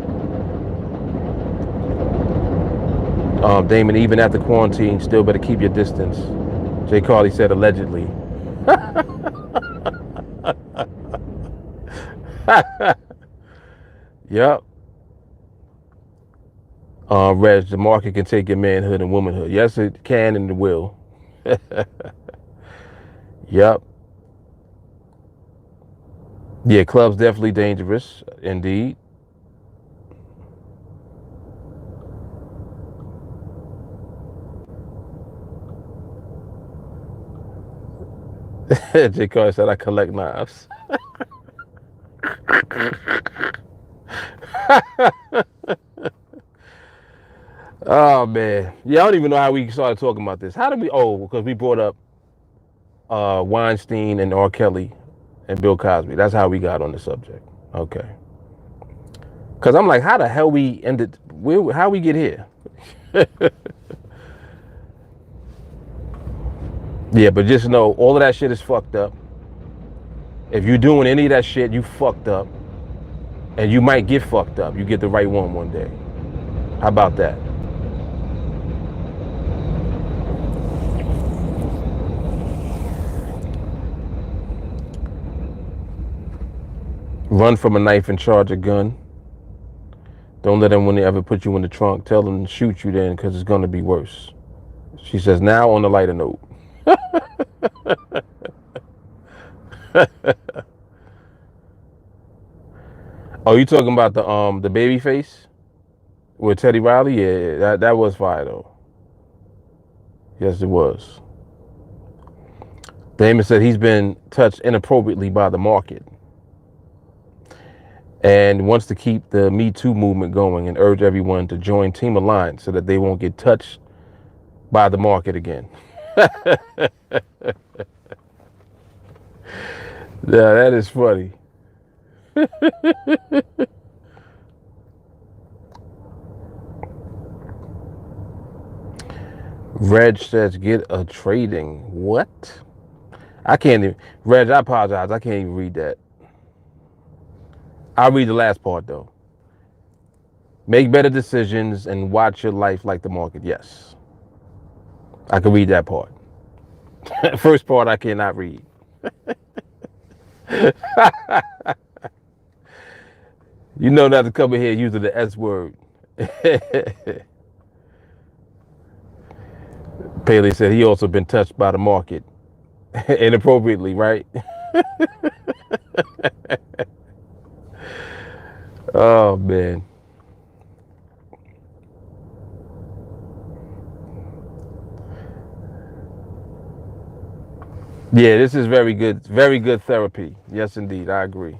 Damon, even after quarantine, still better keep your distance. Jay Carly said allegedly. Yep. Reg, the market can take your manhood and womanhood. Yes, it can and it will. Yep. Yeah, club's definitely dangerous, indeed. J. Carter said I collect knives. Oh man, yeah, I don't even know how we started talking about this. How did we? Oh, because we brought up Weinstein and R. Kelly and Bill Cosby. That's how we got on the subject. Okay. Because I'm like, how the hell we ended? How we get here? Yeah, but just know all of that shit is fucked up. If you're doing any of that shit, you fucked up, and you might get fucked up. You get the right one day. How about that? Run from a knife and charge a gun. Don't let anyone ever put you in the trunk. Tell them to shoot you then, because it's going to be worse. She says, now on the lighter note. Oh, you talking about the baby face with Teddy Riley? Yeah, that was fire though. Yes, it was. Damon said he's been touched inappropriately by the market and wants to keep the Me Too movement going and urge everyone to join TeamAlliance so that they won't get touched by the market again. Yeah, that is funny. Reg says get a trading. What? I can't even. Reg, I apologize. I can't even read that. I'll read the last part though. Make better decisions and watch your life like the market. Yes. I can read that part. First part I cannot read. You know not to come in here using the S word. Paley said he also been touched by the market. Inappropriately, right? Oh man. Yeah, this is very good therapy. Yes, indeed, I agree.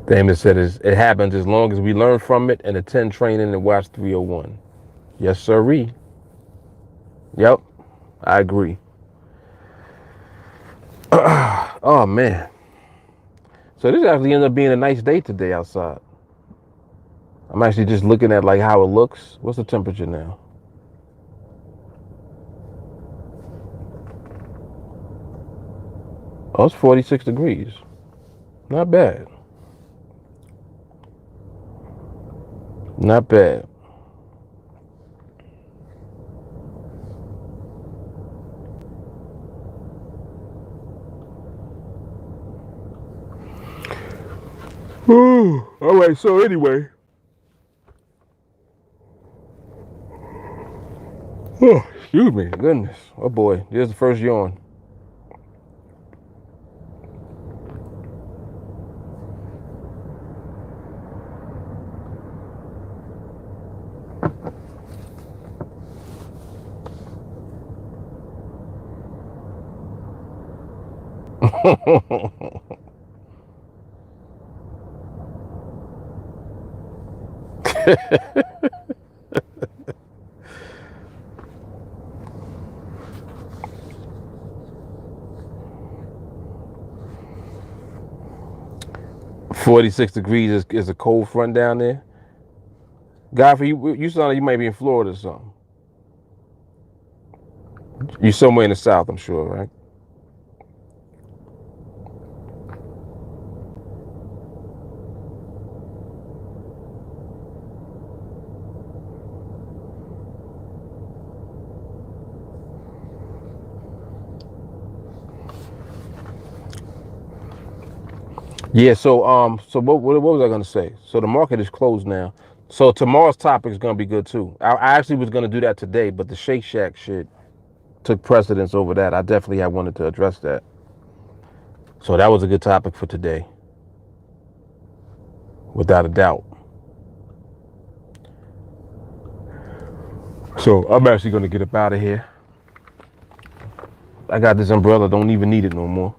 Damon said it happens as long as we learn from it and attend training and watch 301. Yes, sirree. Yep, I agree. Oh man. So this actually ended up being a nice day today outside. I'm actually just looking at like how it looks. What's the temperature now? Oh, it's 46 degrees. Not bad. Not bad. All right, so anyway. Oh, excuse me. Goodness. Oh boy, there's the first yawn. $46 degrees is a cold front down there. Godfrey, you sound like you might be in Florida or something. You're somewhere in the South, I'm sure, right? Yeah, so what was I gonna say? So the market is closed now. So tomorrow's topic is gonna be good too. I actually was gonna do that today, but the Shake Shack shit took precedence over that. I definitely had wanted to address that. So that was a good topic for today. Without a doubt. So I'm actually gonna get up out of here. I got this umbrella, don't even need it no more.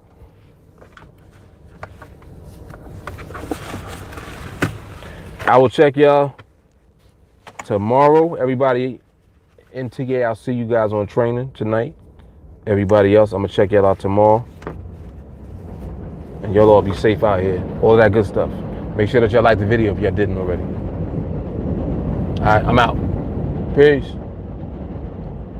I will check y'all tomorrow. Everybody in TA, I'll see you guys on training tonight. Everybody else, I'm gonna check y'all out tomorrow. And y'all all be safe out here. All that good stuff. Make sure that y'all like the video if y'all didn't already. All right, I'm out. Peace.